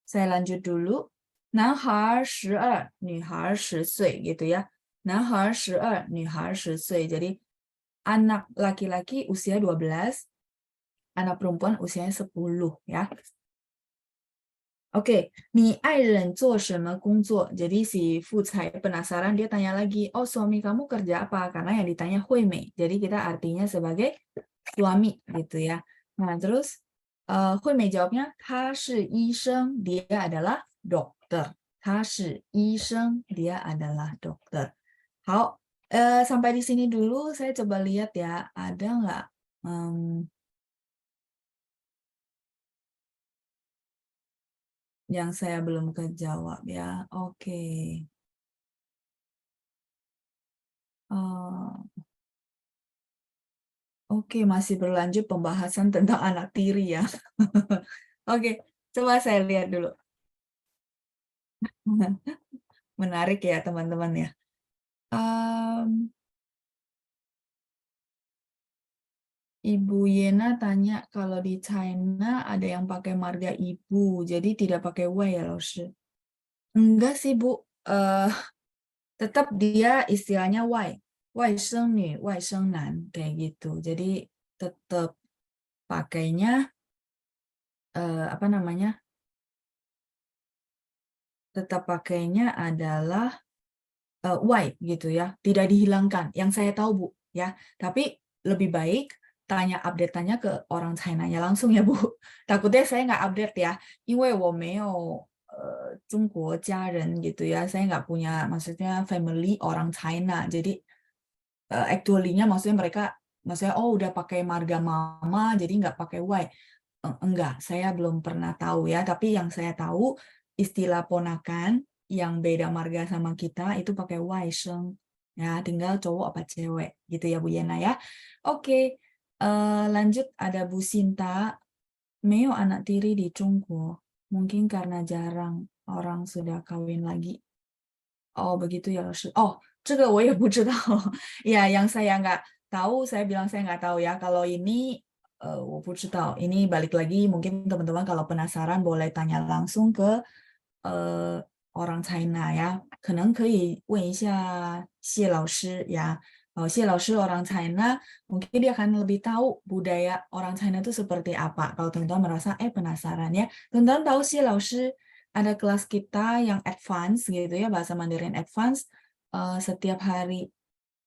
saya lanjut dulu. 男孩12, 女孩10岁 gitu ya. 男孩12, 女孩10岁. Jadi anak laki-laki usia 12, anak perempuan usianya 10 ya. Oke, 你爱人做什么工作? Jadi si Fu Cai penasaran, dia tanya lagi, oh suami kamu kerja apa? Karena yang ditanya Hui Mei. Jadi kita artinya sebagai suami gitu ya. Nah terus Hui Mei jawabnya, 他是医生, dia adalah dokter. 他是医生, dia adalah dokter. 好，sampai di sini dulu. Saya coba lihat ya, ada nggak yang saya belum kejawab ya. Oke. Oke, masih berlanjut pembahasan tentang anak tiri ya. Oke, coba saya lihat dulu. Menarik ya teman-teman ya. Ibu Yena tanya kalau di China ada yang pakai marga ibu, jadi tidak pakai wei ya, Laoshi. Enggak sih Bu, tetap dia istilahnya wei, wei sheng nu, wei sheng nan kayak gitu. Jadi tetap pakainya apa namanya? Tetap pakainya adalah why gitu ya, tidak dihilangkan. Yang saya tahu Bu ya, tapi lebih baik update-nya ke orang China-nya langsung ya Bu. Takutnya saya nggak update ya, 因为我没有中国家人gitu ya, saya nggak punya maksudnya family orang China, jadi actually-nya maksudnya oh udah pakai marga mama jadi nggak pakai why. Enggak, saya belum pernah tahu ya, tapi yang saya tahu istilah ponakan yang beda marga sama kita itu pakai waisheng ya, tinggal cowok apa cewek gitu ya Bu Yena ya. Oke, lanjut ada Bu Sinta. Meo anak tiri di Chongguo, mungkin karena jarang orang sudah kawin lagi. Oh begitu ya, oh 这个我也不知道. Ya yang saya nggak tahu, saya bilang saya nggak tahu ya. Kalau ini 我不知道. Ini balik lagi, mungkin teman-teman kalau penasaran boleh tanya langsung ke orang China ya. 可能可以问一下谢老师 ya. Xie Laoshi orang China, mungkin dia akan lebih tahu budaya orang China itu seperti apa. Kalau teman-teman merasa penasaran ya. Teman-teman tahu Xie Laoshi ada kelas kita yang advance gitu ya, bahasa Mandarin advance setiap hari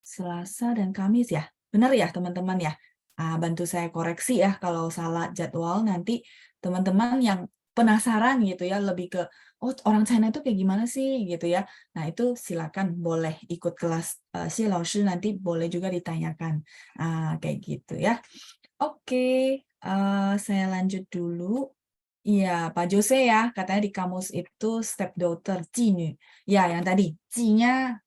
Selasa dan Kamis ya. Benar ya teman-teman ya? Bantu saya koreksi ya kalau salah jadwal, nanti teman-teman yang penasaran gitu ya, lebih ke oh orang China itu kayak gimana sih gitu ya. Nah itu silakan boleh ikut kelas Xie Laoshi, nanti boleh juga ditanyakan kayak gitu ya. Oke, saya lanjut dulu. Iya, Pak Jose ya, katanya di kamus itu stepdaughter, 妓女. Ya, yang tadi, ji-nya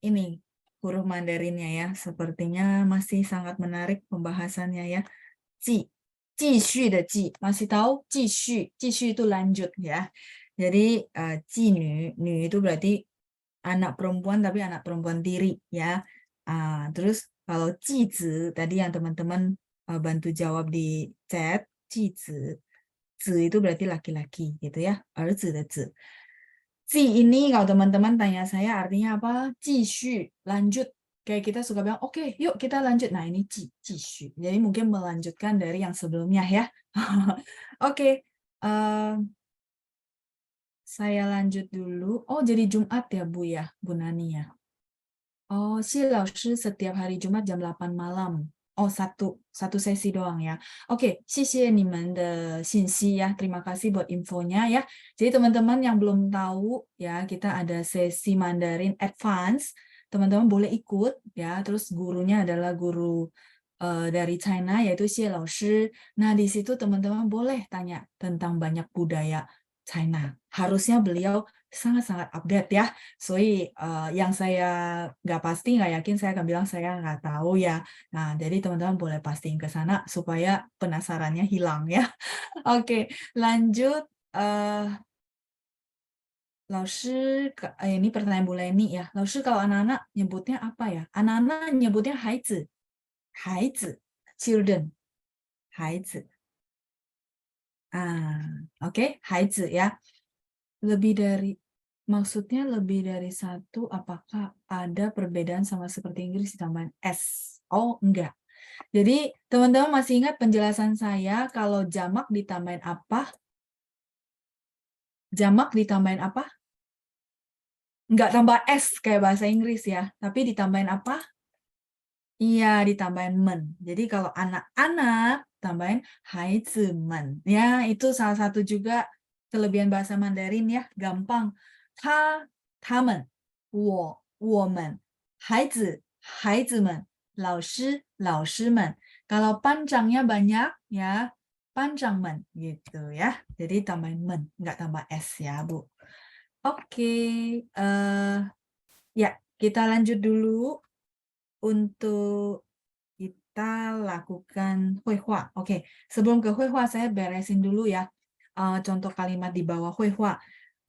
ini huruf Mandarinnya ya, sepertinya masih sangat menarik pembahasannya ya. Ji, 继续的继, masih tahu 继续, 继续 itu lanjut ya. Jadi 妓女, 女 itu berarti anak perempuan tapi anak perempuan tiri ya. Terus kalau 继子 tadi yang teman-teman bantu jawab di chat, 继子, 子 itu berarti laki-laki gitu ya, 儿子的子. 继 ini kalau teman-teman tanya saya artinya apa? 继续, lanjut. Kayak kita suka bilang, oke, yuk kita lanjut. Nah, ini 继续. Jadi mungkin melanjutkan dari yang sebelumnya ya. Oke, saya lanjut dulu. Oh, jadi Jumat ya, Bu ya, Bu Nani ya. Oh, Xie Laoshi setiap hari Jumat jam 8 malam. Oh, satu sesi doang ya. Oke, 谢谢你们的信息 ya. Terima kasih buat infonya ya. Jadi teman-teman yang belum tahu ya, kita ada sesi Mandarin Advance. Teman-teman boleh ikut ya. Terus gurunya adalah guru dari China yaitu Xie Laoshi. Nah, di situ teman-teman boleh tanya tentang banyak budaya China. Harusnya beliau sangat-sangat update ya. Yang saya nggak pasti, nggak yakin, saya akan bilang saya nggak tahu ya. Nah, jadi teman-teman boleh pastiin ke sana supaya penasarannya hilang ya. Oke, lanjut. Laoshi, ini pertanyaan Bu Leni ya. Laoshi kalau anak-anak nyebutnya apa ya? Anak-anak nyebutnya haizi. Haizi, children. Haizi. Oke, haizi ya. Maksudnya lebih dari satu, apakah ada perbedaan sama seperti Inggris ditambahin S? Oh, enggak. Jadi, teman-teman masih ingat penjelasan saya kalau jamak ditambahin apa? Jamak ditambahin apa? Enggak tambah S kayak bahasa Inggris ya, tapi ditambahin apa? Iya, ditambahin men. Jadi kalau anak-anak, tambahin haizimen. Ya, itu salah satu juga kelebihan bahasa Mandarin ya, gampang. Tamen, women, haizimen, laoshimen. Kalau panjangnya banyak ya, panjangmen gitu ya. Jadi tambahin men, nggak tambah s ya, Bu. Oke, ya kita lanjut dulu untuk kita lakukan huihua. Oke, sebelum ke huihua saya beresin dulu ya. Contoh kalimat di bawah huihua.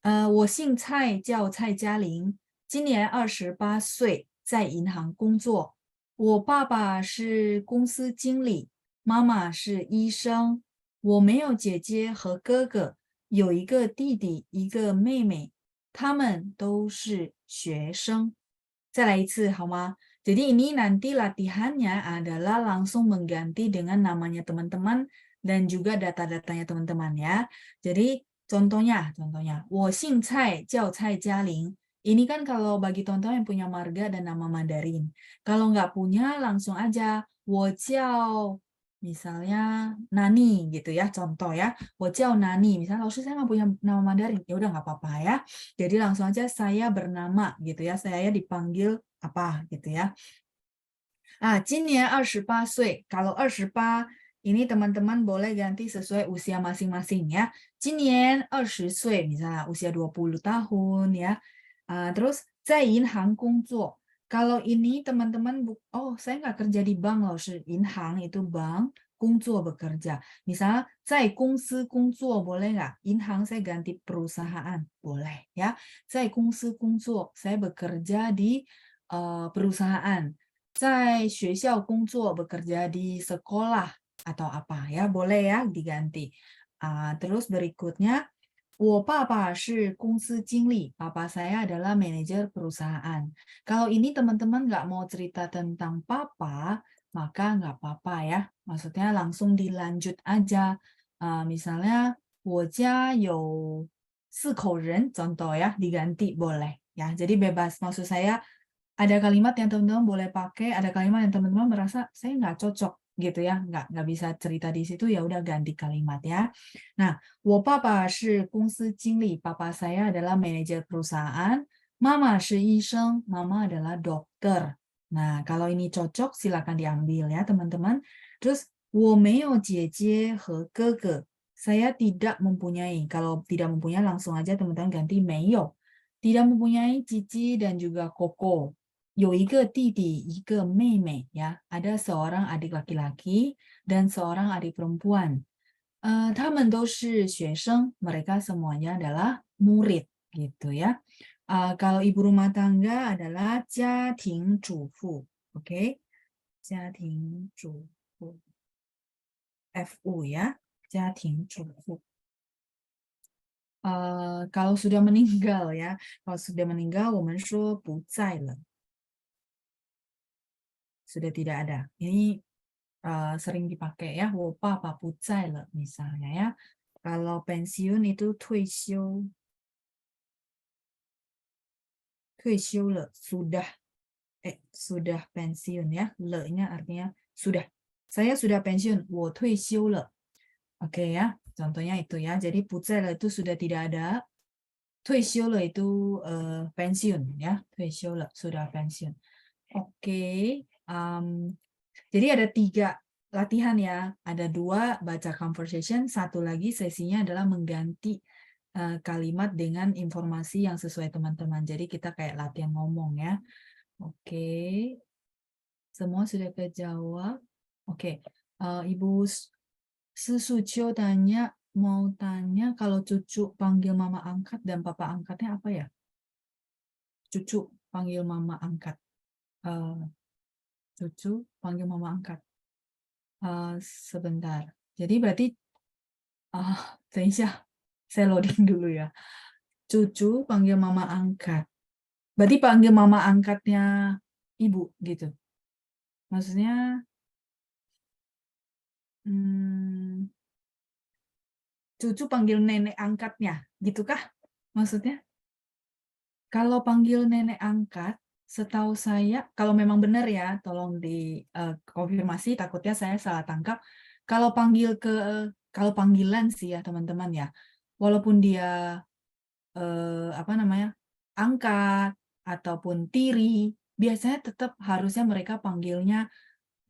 我姓蔡，叫蔡嘉玲，今年28岁，在银行工作。我爸爸是公司经理，妈妈是医生。我没有姐姐和哥哥，有一个弟弟，一个妹妹，他们都是学生。再来一次好吗？Jadi ini nanti latihannya adalah langsung mengganti dengan namanya teman-teman dan juga data-datanya teman-teman ya. Jadi contohnya, 我姓蔡，叫蔡嘉玲. Ini kan kalau bagi teman-teman yang punya marga dan nama Mandarin. Kalau nggak punya, langsung aja 我叫 misalnya Nani gitu ya, contoh ya. 我叫 Nani, misalnya lalu saya nggak punya nama Mandarin, ya udah nggak apa-apa ya. Jadi langsung aja saya bernama gitu ya, saya dipanggil apa gitu ya. 今年28岁. Kalau 28 ini teman-teman boleh ganti sesuai usia masing-masing ya. 今年20岁 misalnya usia 20 tahun ya. Terus 在银行工作. Kalau ini teman-teman saya nggak kerja di bank loh, 是银行 itu bank, 工作 bekerja. Misalnya 在公司工作 boleh nggak? 银行 saya ganti perusahaan, boleh ya. 在公司工作 saya bekerja di perusahaan. 在学校工作 bekerja di sekolah atau apa ya, boleh ya diganti. Terus berikutnya, 我爸爸是公司经理, papa saya adalah manajer perusahaan. Kalau ini teman-teman nggak mau cerita tentang papa, maka nggak apa-apa ya. Maksudnya langsung dilanjut aja. Misalnya, 我家有4口人, contoh ya, diganti boleh. Ya, jadi bebas. Maksud saya, ada kalimat yang teman-teman boleh pakai, ada kalimat yang teman-teman merasa saya nggak cocok gitu ya, nggak bisa cerita di situ, ya udah ganti kalimat ya. Nah, 我爸爸是公司经理, papa saya adalah manajer perusahaan, mama 是医生, mama adalah dokter. Nah, kalau ini cocok silakan diambil ya teman-teman. Terus 我没有姐姐和哥哥, saya tidak mempunyai. Kalau tidak mempunyai langsung aja teman-teman ganti 没有. Tidak mempunyai cici dan juga koko. 有一个弟弟，一个妹妹 ya, ada seorang adik laki-laki dan seorang adik perempuan. 他们都是学生, mereka semuanya adalah murid gitu ya. Kalau ibu rumah tangga adalah 家庭主妇, oke? 家庭主妇, FU ya, 家庭主妇. Kalau sudah meninggal ya, kalau sudah meninggal, 我们说不在了. Sudah tidak ada. Ini sering dipakai ya, 我爸爸不在了 misalnya ya. Kalau pensiun itu 退休了, sudah pensiun ya. Le-nya artinya sudah. Saya sudah pensiun, 我退休了. Oke ya, contohnya itu ya. Jadi 不在了 itu sudah tidak ada. 退休了 itu pensiun ya. 退休了 sudah pensiun. Oke. Jadi ada 3 latihan ya. Ada 2 baca conversation, 1 lagi sesinya adalah mengganti kalimat dengan informasi yang sesuai teman-teman. Jadi kita kayak latihan ngomong ya. Oke. Semua sudah kejawab. Oke. Ibu Susucio mau tanya kalau cucu panggil mama angkat dan papa angkatnya apa ya? Cucu panggil mama angkat. Cucu panggil mama angkat. Sebentar. Jadi berarti, 等一下, saya loading dulu ya. Cucu panggil mama angkat. Berarti panggil mama angkatnya ibu gitu. Maksudnya, cucu panggil nenek angkatnya, gitukah? Maksudnya? Kalau panggil nenek angkat, Setahu saya, kalau memang benar ya, tolong dikonfirmasi, takutnya saya salah tangkap. Kalau kalau panggilan sih ya teman-teman ya, walaupun dia apa namanya, angkat ataupun tiri, biasanya tetap harusnya mereka panggilnya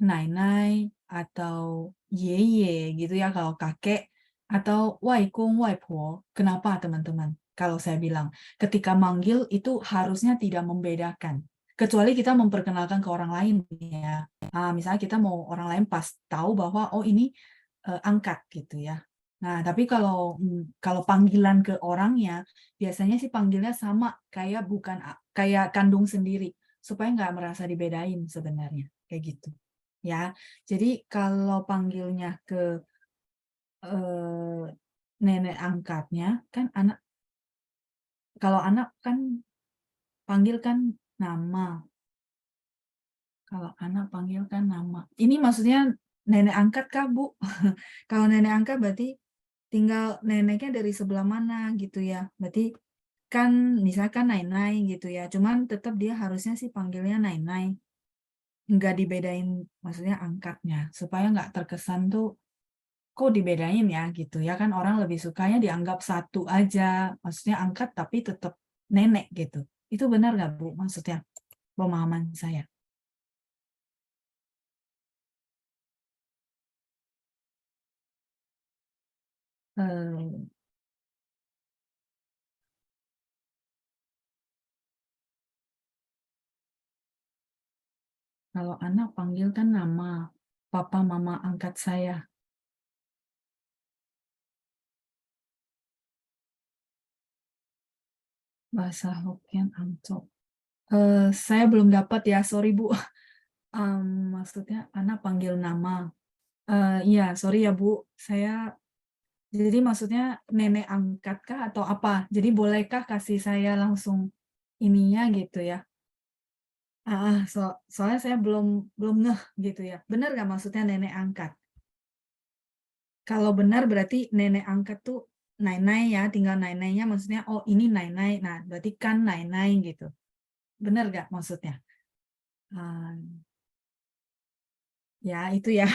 nai-nai atau ye gitu ya kalau kakek, atau waikung, waipo. Kenapa teman-teman? Kalau saya bilang, ketika manggil itu harusnya tidak membedakan. Kecuali kita memperkenalkan ke orang lain ya. Misalnya kita mau orang lain pas tahu bahwa oh ini angkat gitu ya. Nah, tapi kalau panggilan ke orangnya, biasanya sih panggilnya sama kayak bukan kayak kandung sendiri supaya nggak merasa dibedain sebenarnya kayak gitu. Ya, jadi kalau panggilnya ke nenek angkatnya kan kalau anak kan panggil kan nama. Kalau anak panggil kan nama. Ini maksudnya nenek angkat kah, Bu? Kalau nenek angkat berarti tinggal neneknya dari sebelah mana gitu ya. Berarti kan misalkan Nai-Nai gitu ya. Cuman tetap dia harusnya sih panggilnya Nai-Nai. Nggak dibedain maksudnya angkatnya. Supaya nggak terkesan tuh kok dibedain ya gitu ya kan orang lebih sukanya dianggap satu aja. Maksudnya angkat tapi tetap nenek gitu. Itu benar nggak Bu maksudnya pemahaman saya? Eh, Kalau anak panggil kan nama papa mama angkat saya. Bahasa Hokkien Ancok. Saya belum dapat ya, sorry Bu. Maksudnya anak panggil nama. Iya, sorry ya Bu. Saya jadi maksudnya nenek angkat kah atau apa? Jadi bolehkah kasih saya langsung ininya gitu ya? Soalnya saya belum belum ngeh gitu ya. Benar nggak maksudnya nenek angkat? Kalau benar berarti nenek angkat tuh nai-nai ya, tinggal nai-nainya maksudnya oh ini nai-nai. Nah, berarti kan nai-nai gitu. Benar nggak maksudnya? Ah, ya, itu ya.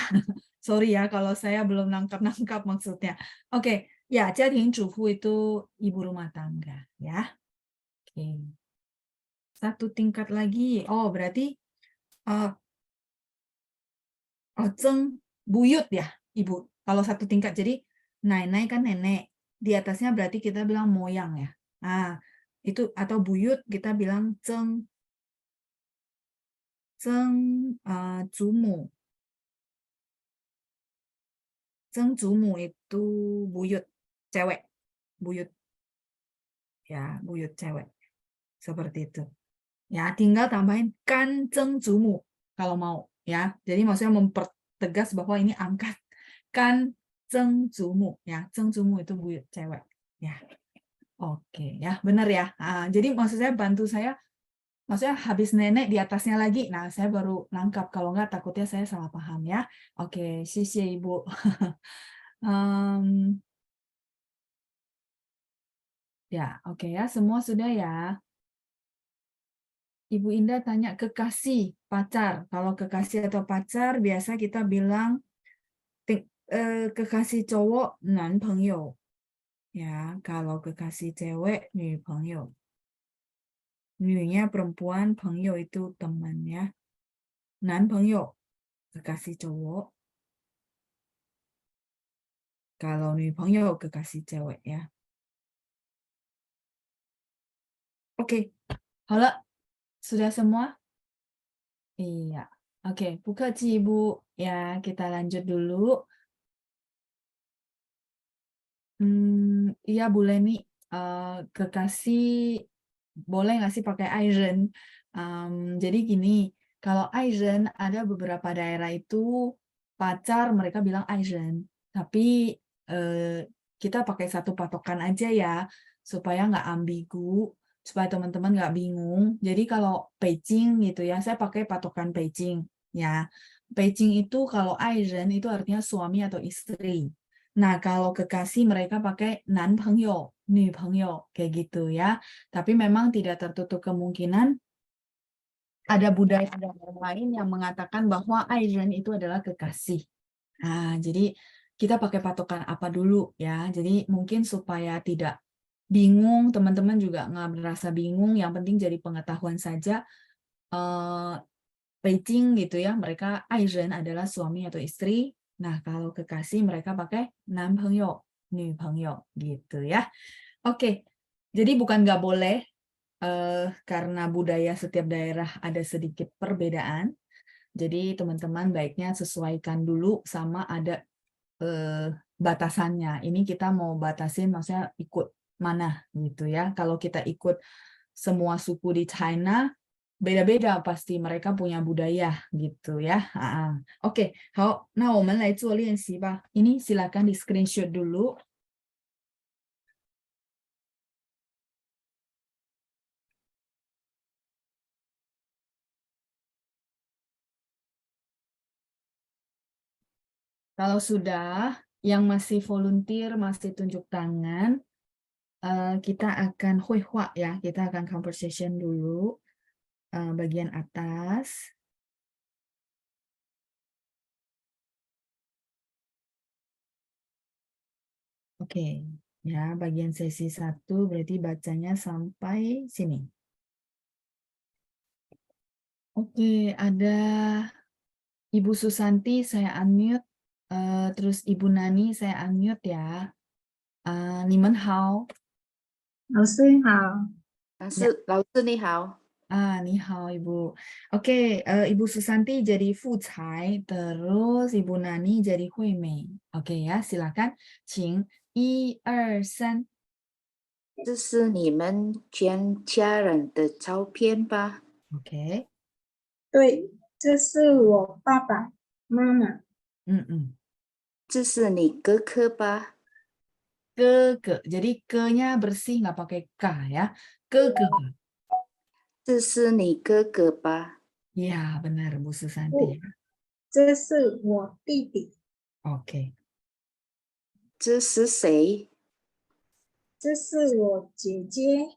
Sorry ya kalau saya belum nangkap-nangkap maksudnya. Oke, ya, jadiin juhu itu ibu rumah tangga ya. Oke. Satu tingkat lagi. Oh, berarti uh, buyut ya, Ibu. Kalau satu tingkat jadi nai-nai kan nenek. Di atasnya berarti kita bilang moyang ya. Nah, itu atau buyut kita bilang zumu. Zumu itu buyut cewek. Buyut ya, buyut cewek. Seperti itu. Ya, tinggal tambahin kanjeng jumu kalau mau ya. Jadi maksudnya mempertegas bahwa ini angkat kanjeng jumu ya. Zeng jumu itu buyut cewek ya. Oke ya, benar ya. Jadi maksud bantu saya maksudnya habis nenek di atasnya lagi. Nah, saya baru nangkap kalau enggak takutnya saya salah paham ya. Oke, sisi Ibu. Em, ya, oke ya, semua sudah ya. Ibu Indah tanya kekasih, pacar. Kalau kekasih atau pacar, biasa kita bilang kekasih cowok, nan pengyo. Ya, kalau kekasih cewek, ni pengyo. Nyunya perempuan, pengyo itu teman ya. Nan pengyo, kekasih cowok. Kalau ni pengyo, kekasih cewek ya. Oke, halo, sudah semua? Iya. Oke, buka Ibu. Ya, kita lanjut dulu. Iya boleh nih kekasih boleh nggak sih pakai Aizen? Jadi gini, kalau Aizen ada beberapa daerah itu pacar mereka bilang Aizen, tapi eh, kita pakai satu patokan aja ya supaya nggak ambigu, supaya teman-teman nggak bingung. Jadi kalau Beijing gitu ya, saya pakai patokan Beijing ya. Beijing itu kalau Aizen itu artinya suami atau istri. Nah, kalau kekasih mereka pakai nan pengyo, ni pengyo, kayak gitu ya. Tapi memang tidak tertutup kemungkinan ada budaya lain yang mengatakan bahwa airen itu adalah kekasih. Nah, jadi kita pakai patokan apa dulu ya. Jadi mungkin supaya tidak bingung, teman-teman juga nggak merasa bingung. Yang penting jadi pengetahuan saja. Beijing gitu ya, mereka airen adalah suami atau istri. Nah, kalau kekasih mereka pakai男朋友, 女朋友 gitu ya. Oke, jadi bukan nggak boleh karena budaya setiap daerah ada sedikit perbedaan. Jadi teman-teman baiknya sesuaikan dulu sama ada batasannya. Ini kita mau batasin maksudnya ikut mana gitu ya. Kalau kita ikut semua suku di China, beda-beda pasti mereka punya budaya gitu ya. Oke, 好，那我们来做练习吧。Ini silakan di screenshot dulu. Kalau sudah, yang masih volunteer, masih tunjuk tangan, kita akan huihua ya, kita akan conversation dulu, bagian atas. Oke, ya bagian sesi 1 berarti bacanya sampai sini. Oke, ada Ibu Susanti, saya unmute. Terus Ibu Nani, saya unmute ya. 你们好。老师好，老师你好。你好Ibu. Oke, Ibu Susanti jadi Fucai, terus Ibu Nani jadi Huimei. Oke ya, silakan. 请1、2、3。这是你们全家人的照片吧？ Oke. 对，这是我爸爸妈妈，这是你哥哥吧？ Ke. Jadi ke-nya bersih, nggak pakai k ya. Ke. 这是你哥哥吧？ Ya, benar Bu Susanti. 这是我弟弟， Oke. 这是谁？ 这是我姐姐，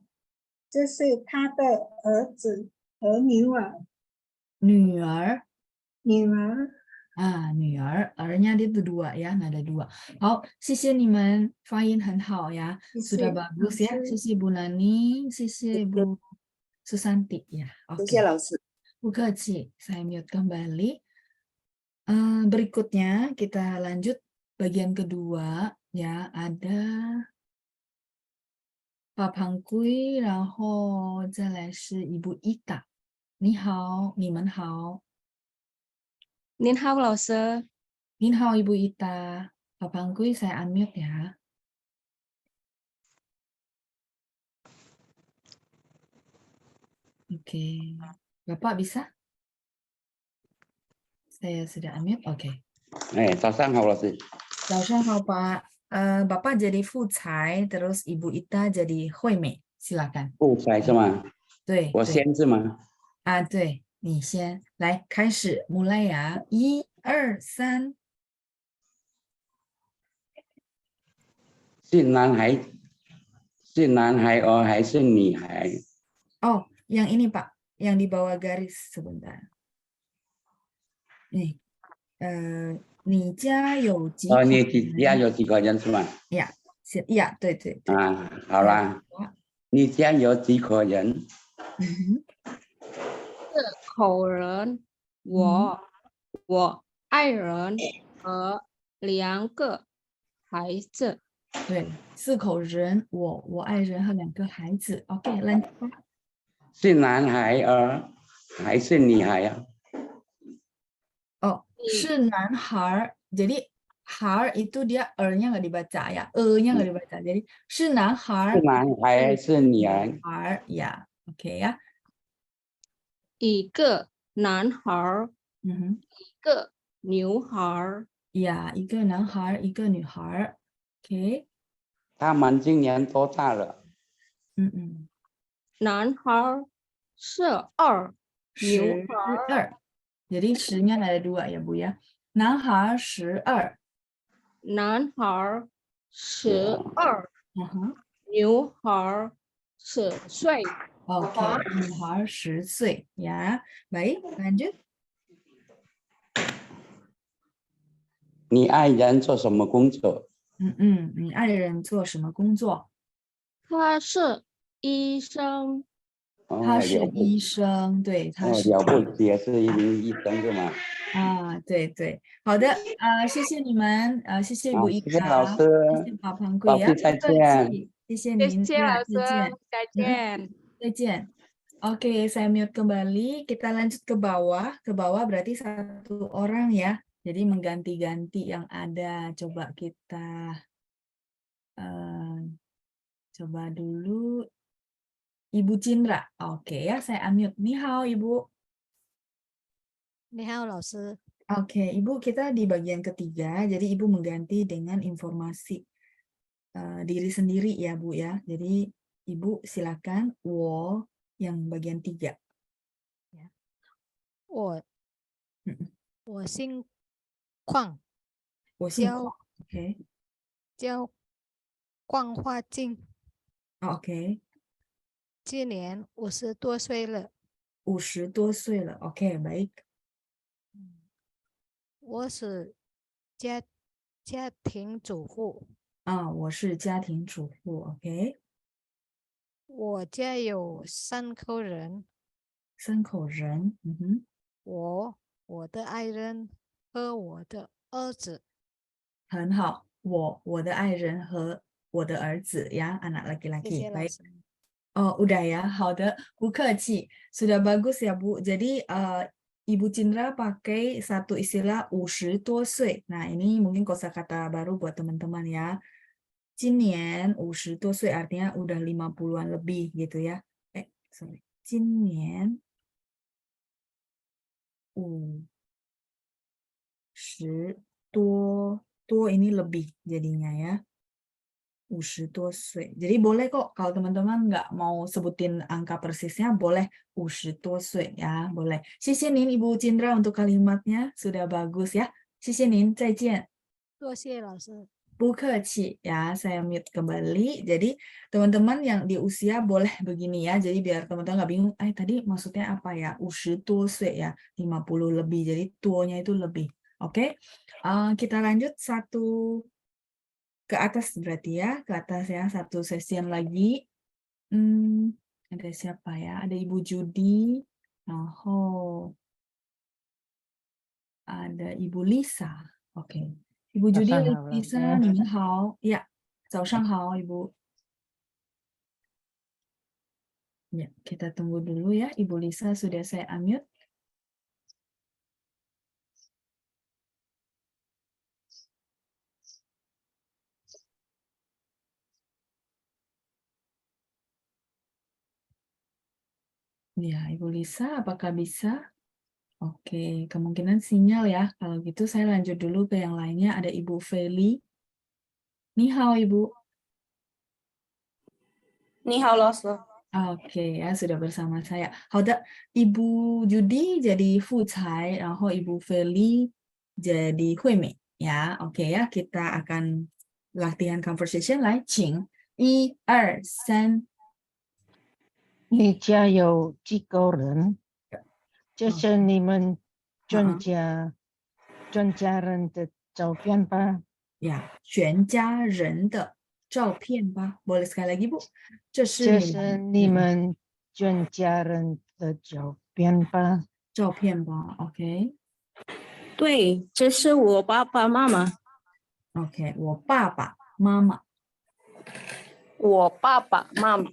这是他的儿子和女儿， 女儿。女儿， 女儿，儿nya dia tuh 2 ya, nada 2. 好，谢谢你们，发音很好呀，谢 sudah 谢 bagus 老 ya. 师。谢谢Bu Nani, 谢谢Bu Susanti ya. 谢谢 Oke, 老师。 Bu Keci, saya mute kembali. Berikutnya kita lanjut bagian kedua ya, ada Pak Hangkui, 然后再来是 Ibu Ita. 你好，你们好。您好，老师。您好Ibu Ita. Pak Hangkui saya unmute ya. Oke, Bapak bisa? Saya sudah unmute. Oke. 早上好，老师。早上好Pak. Bapak jadi Fucai, terus Ibu Ita jadi Huimei. Silakan. 不才是吗？对，我对。先是吗？对，你先来开始mulai ya. 1、2、3。是男孩，是男孩哦，还是女孩？ Oh, yang ini Pak, yang di bawah garis sebentar. Nih, 你家有几口你人？家有几个人是吗？呀，呀，对对对。好啦，你家有几口人？ 4口人，我爱人和2个孩子。对，4口人，我爱人和2个孩子。OK， lanjut Pak. 是男孩儿还是女孩啊？ Oh, 是男孩. Jadi 孩 itu dia er-nya nggak dibaca ya, e-nya nggak dibaca. Jadi 是男孩. 是男孩还是女孩？ ya, oke ya. 1个男孩，1个女孩。 Ya, 一个男孩，一个女孩。OK。他们今年多大了？男孩12，女孩。 Jadi 10-nya ada 2 ya Bu ya. 男孩12。男孩12，女孩10岁。 Oke,女孩10岁 ya. Baik, lanjut. 你爱人做什么工作？你爱人做什么工作？他是医生。他是了不医生，对，他哦，是了不起，也是一名医生是吗？对对，好的，谢谢你们，谢谢好，吴一谢谢老达，师，谢谢宝盘贵呀，宝贝再不客见。气，谢谢谢您，谢老师，再见，再见。再见. Oke, saya mute kembali. Kita lanjut ke bawah. Ke bawah berarti 1 orang ya. Jadi mengganti-ganti yang ada. Coba kita coba dulu Ibu Cindra. Oke ya, saya unmute. Ni hao, Ibu. 你好，老师。 Oke, Ibu, kita di bagian ketiga. Jadi Ibu mengganti dengan informasi diri sendiri ya, Bu ya. Jadi Ibu silakan. Wo yang bagian 3. 我姓邝，我姓邝 ，OK， 叫邝化静， OK， 今年50多岁了。 50多岁了 ，OK， baik。 我是家庭主妇。我是家庭主妇 ，OK。 我家有3口人。 3口人，我的爱人和我的儿子。 很好，我的爱人和我的儿子ya, anak 谢 laki-laki. 谢老 Baik. 师。 Oh, udah ya. 好的，不客气。Sudah bagus ya, Bu. Jadi Ibu Cindra pakai satu istilah 50多岁. Nah, ini mungkin kosakata baru buat teman-teman ya. 今年50多岁 artinya udah 50-an lebih gitu ya. Sorry. 今年50多ini lebih jadinya ya. 50多岁. Jadi boleh kok kalau teman-teman nggak mau sebutin angka persisnya, boleh 50多岁 ya, boleh. 谢谢您 Ibu Cindra untuk kalimatnya, sudah bagus ya. 谢谢您，再见。多谢老师。 不客气 ya, saya mute kembali. Jadi teman-teman yang di usia boleh begini ya. Jadi biar teman-teman nggak bingung, tadi maksudnya apa ya? 50多岁 ya, 50 lebih. Jadi tuanya itu lebih. Oke. Kita lanjut satu ke atas berarti ya, ke atas ya, satu session lagi. Ada siapa ya? Ada Ibu Judi, ada Ibu Lisa. Oke. Ibu Judi, Lisa, 你们好. Ya, 早上好, Ibu. Ya, kita tunggu dulu ya. Ibu Lisa sudah saya unmute. Ya, Ibu Lisa, apakah bisa? Oke, kemungkinan sinyal ya. Kalau gitu saya lanjut dulu ke yang lainnya. Ada Ibu Feli. Ni hao, Ibu. Ni hao, Laoshi. Oke ya, sudah bersama saya. 好的, Ibu Judi jadi Fu Cai, 然后 Ibu Feli jadi Hui Mei. Ya, oke ya, kita akan latihan conversation 来，请1、2、3。你家有几个人？这是你们全家人的照片吧？ Ya, 全家人的照片吧。Boleh sekali lagi, Bu? 这是你们全家人的照片吧？照片吧 ，OK。对，这是我爸爸妈妈。OK， 我爸爸妈妈。我爸爸妈妈。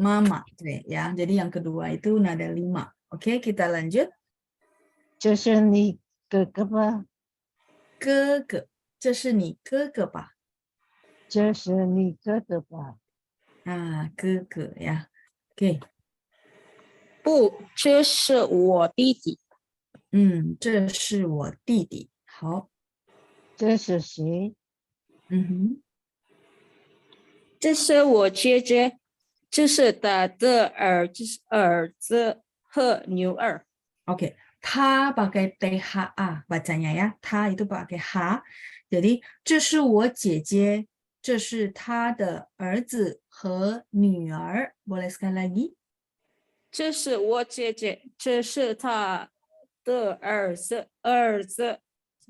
Mama, ya. Jadi yang kedua itu nada 5. Oke, kita lanjut. 这是你哥哥吧？哥哥，这是你哥哥吧？这是你哥哥吧？哥哥呀。OK。不，这是我弟弟。这是我弟弟。好。这是谁？这是我姐姐。 这是他的儿子和女儿。 Oke,他 pakai THA bacanya ya. 他 itu pakai H. Jadi, 这是我姐姐这是他的儿子和女儿。Boleh sekali lagi? 这是我姐姐，这是她的儿子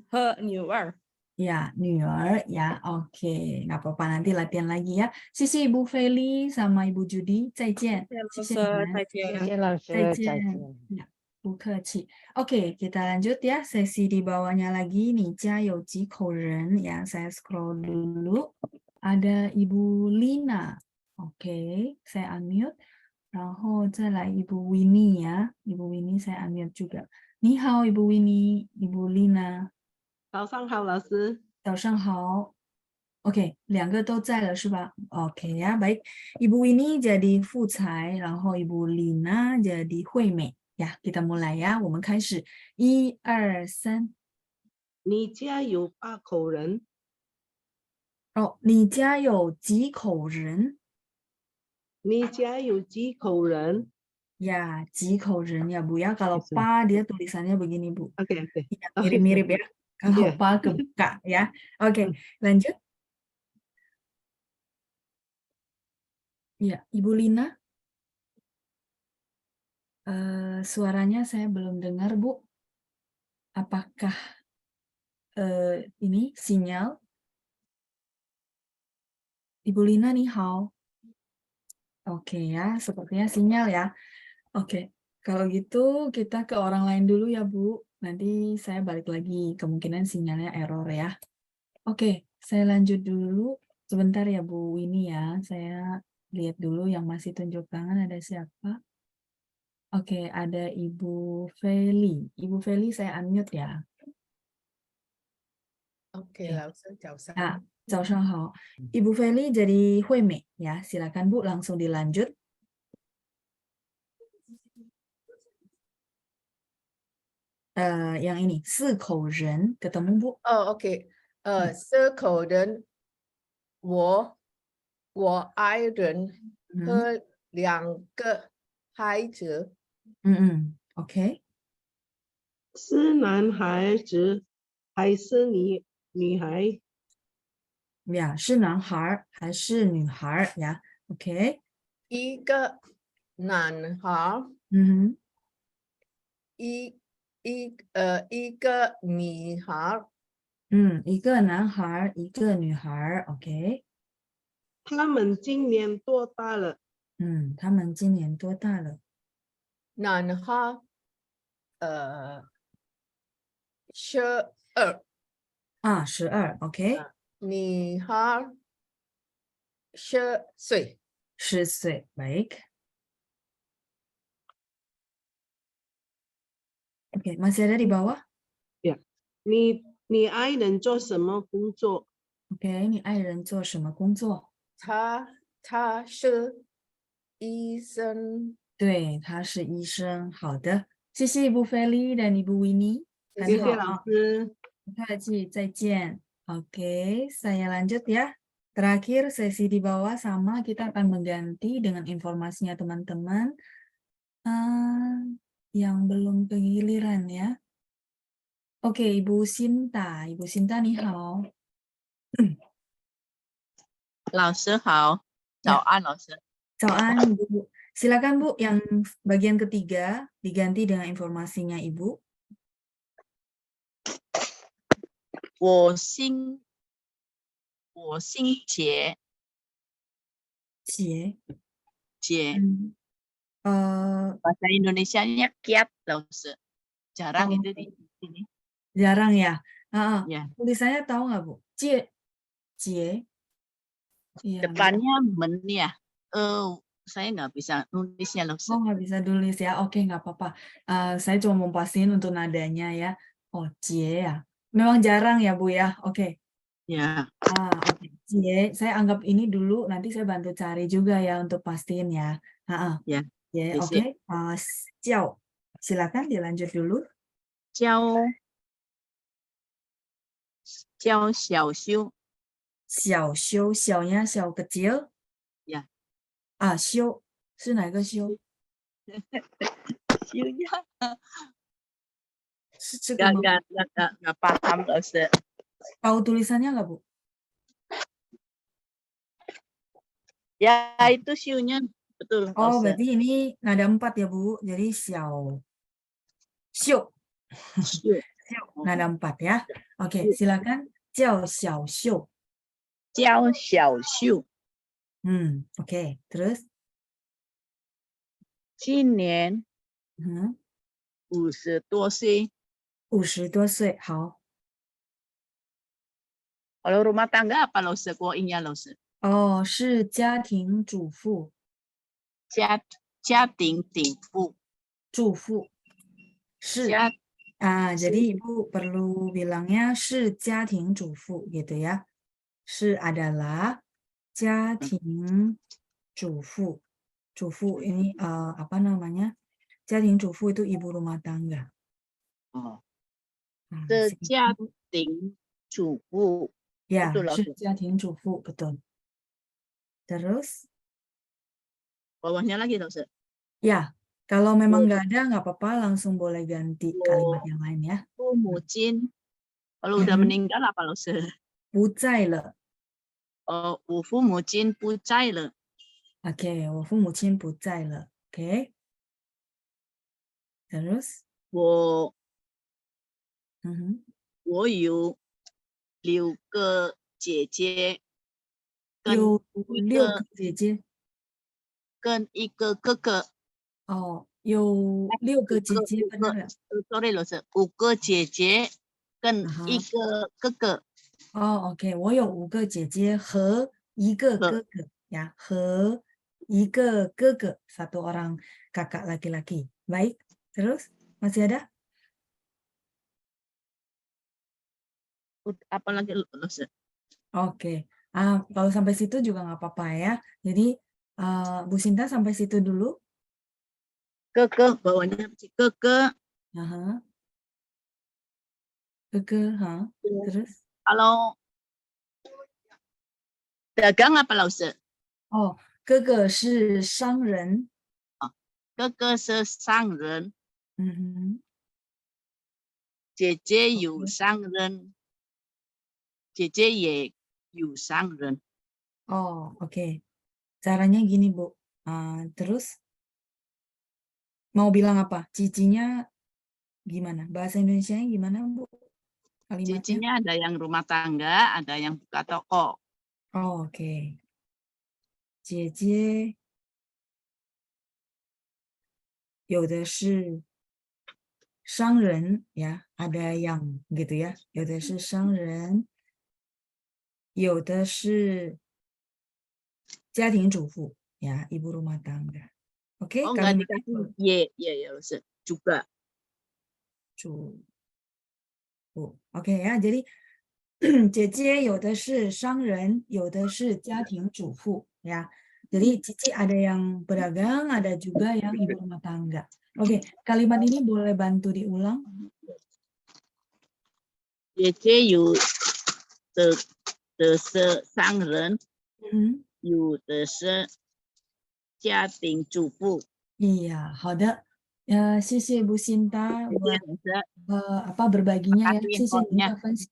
和女儿。 Ya, 女儿 ya. Oke, nggak apa-apa, nanti latihan lagi ya. Sisi Ibu Feli sama Ibu Judy, 再见。谢谢你们。谢谢老师，再再见。见。Ya, 不客气。Oke, kita lanjut ya. Sesi di bawahnya lagi. 你家有几口人 ya? Saya scroll dulu. Ada Ibu Lina. Oke, saya unmute. 然后再来Ibu Winnie ya. Ibu Winnie saya unmute juga. 你好 Ibu Winnie, Ibu Lina. 早上好，老师。早上好。Oke, 两个都在了是吧？ Oke ya, baik. Ibu Winnie jadi 富才，然后 Ibu Lina jadi 惠美。Ya, kita mulai ya. 我们开始，1、2、3。你家有8口人？哦，你家有几口人？你家有几口人？ Ya, 几口人ya Bu ya. Kalau pa dia tulisannya begini Bu. Oke. Ya, mirip-mirip ya. Kalau Iya. pa kebuka ya. Oke, lanjut. Ya, Ibu Lina. Suaranya saya belum dengar, Bu. Apakah ini sinyal? Ibu Lina nih, hao. Oke ya, sepertinya sinyal ya. Oke, kalau gitu kita ke orang lain dulu ya, Bu. Nanti saya balik lagi, kemungkinan sinyalnya error ya. Oke, saya lanjut dulu. Sebentar ya, Bu Winnie ya. Saya lihat dulu yang masih tunjuk tangan ada siapa. Oke, ada Ibu Feli. Ibu Feli saya unmute ya. Oke, Oke. langsung jauh Nah, 早上好. Ibu Feli jadi 惠美 ya. Silakan Bu, langsung dilanjut. Yang ini 4口人 ketemu Bu. Oh, oke. 4口人，我爱人和2个孩子。Oke. 是男孩子还是女孩？ Ya, 是男孩还是女孩 ya. Oke. 一个男孩，一个女孩。一个男孩，一个女孩 ，OK。他们今年多大了？他们今年多大了？男孩12。啊，12 ，OK。女孩10岁。10岁 ，baik。Oke, masih ada di bawah? Ya. 你爱人做什么工作？ OK，你爱人做什么工作？他是医生。对，他是医生。好的，谢谢 Ibu Feli dan Ibu Winnie。谢谢老师。不客气，再见。Oke, saya lanjut ya. Terakhir sesi di bawah sama kita akan mengganti dengan informasinya teman-teman yang belum kegiliran ya. Oke, Ibu Sinta. Ibu Sinta, 你好。老师好，早安，老师。 早安, Bu. Silakan Bu, yang bagian ketiga diganti dengan informasinya Ibu. 我姓杰。杰。Bahasa Indonesianya kiat, Laus. Jarang itu di sini. Jarang ya? Ya. Tulisannya tahu nggak Bu? Cie. Iya, depannya men ya. Saya nggak bisa nulisnya, Laus. Oh, nggak bisa tulis ya? Oke, nggak apa-apa. Saya cuma mau pastiin untuk nadanya ya. Oh, cie ya. Memang jarang ya Bu ya? Oke. Ya. Oke. Cie, saya anggap ini dulu. Nanti saya bantu cari juga ya untuk pastiin ya. Ya. Ya, oke. Ciao. Silakan dilanjut dulu. Ciao Xiao Xiu. Xiao Xiu, xiao-nya xiao kecil. Ya. Xiu, 是哪个修? Xiunya. 是这个吗? Nggak paham, Laus. Tahu tulisannya nggak Bu? Ya, itu siunya betul, Oh, Lause. berarti ini nada 4 ya, Bu. Jadi xiao xiu. Siu. Xiu, nada 4 ya. Oke, silakan. Jiao xiao xiu. Jiao xiao xiu. Oke. Terus? 今年嗯50多岁。 50多岁，好。 Kalau rumah tangga apa, Lause? Kuoinya, Lause. 哦，是家庭主妇，家庭主妇。主妇是 家 jadi Ibu perlu bilangnya 是家庭主妇gitu ya. 是 adalah 家庭主妇。主妇ini apa namanya? 家庭主妇 itu ibu rumah tangga. 的家庭主妇。 Ya, Betul, 是 Lause. 家庭主妇 betul. Terus? Bawahnya lagi, Lause. Ya, kalau memang nggak ada nggak apa-apa, langsung boleh ganti kalimat yang lain ya. 父母亲。Kalau udah meninggal apa, Lause? 不在了。我父母亲不在了。 OK， 我父母亲不在了。OK。Terus？ 我有6个姐姐。有6个姐姐。跟一个哥哥。哦，有6个姐姐 benar. Sorry, Lause. 5个姐姐跟一个哥哥。哦 ，OK， 我有5个姐姐和1个哥哥ya， 和1个哥哥 ，1 orang kakak laki-laki. Baik, terus masih ada? Apalagi, Lause? Oke, kalau sampai situ juga nggak apa-apa ya. Jadi Bu Sinta sampai situ dulu. 哥哥 bawahnya哥哥。 哥哥，terus? Kalau dagang apa, Lause? 哦，哥哥是商人。哥哥是商人。 姐姐有商人。姐姐也有商人。 Oh, oke. Caranya gini, Bu. Terus mau bilang apa? Cicinya gimana? Bahasa Indonesianya gimana, Bu? Kalimatnya? Cicinya ada yang rumah tangga, ada yang buka toko. Oh, oke. 姐姐有的是商人 ya, ada yang gitu ya. 有的是商人，有的是家庭主妇 ya, ibu rumah tangga. Oke, Oh, enggak kalimatnya dikasih ya, juga. Oke ya, jadi 姐姐有的是商人，有的是家庭主妇 ya. Jadi Cici ada yang pedagang, ada juga yang ibu rumah tangga. Oke, kalimat ini boleh bantu diulang? 姐姐有的是商人，有的是家庭主妇。 Iya, 好的。谢谢Bu Sinta buat berbaginya ya. 谢谢您的分享。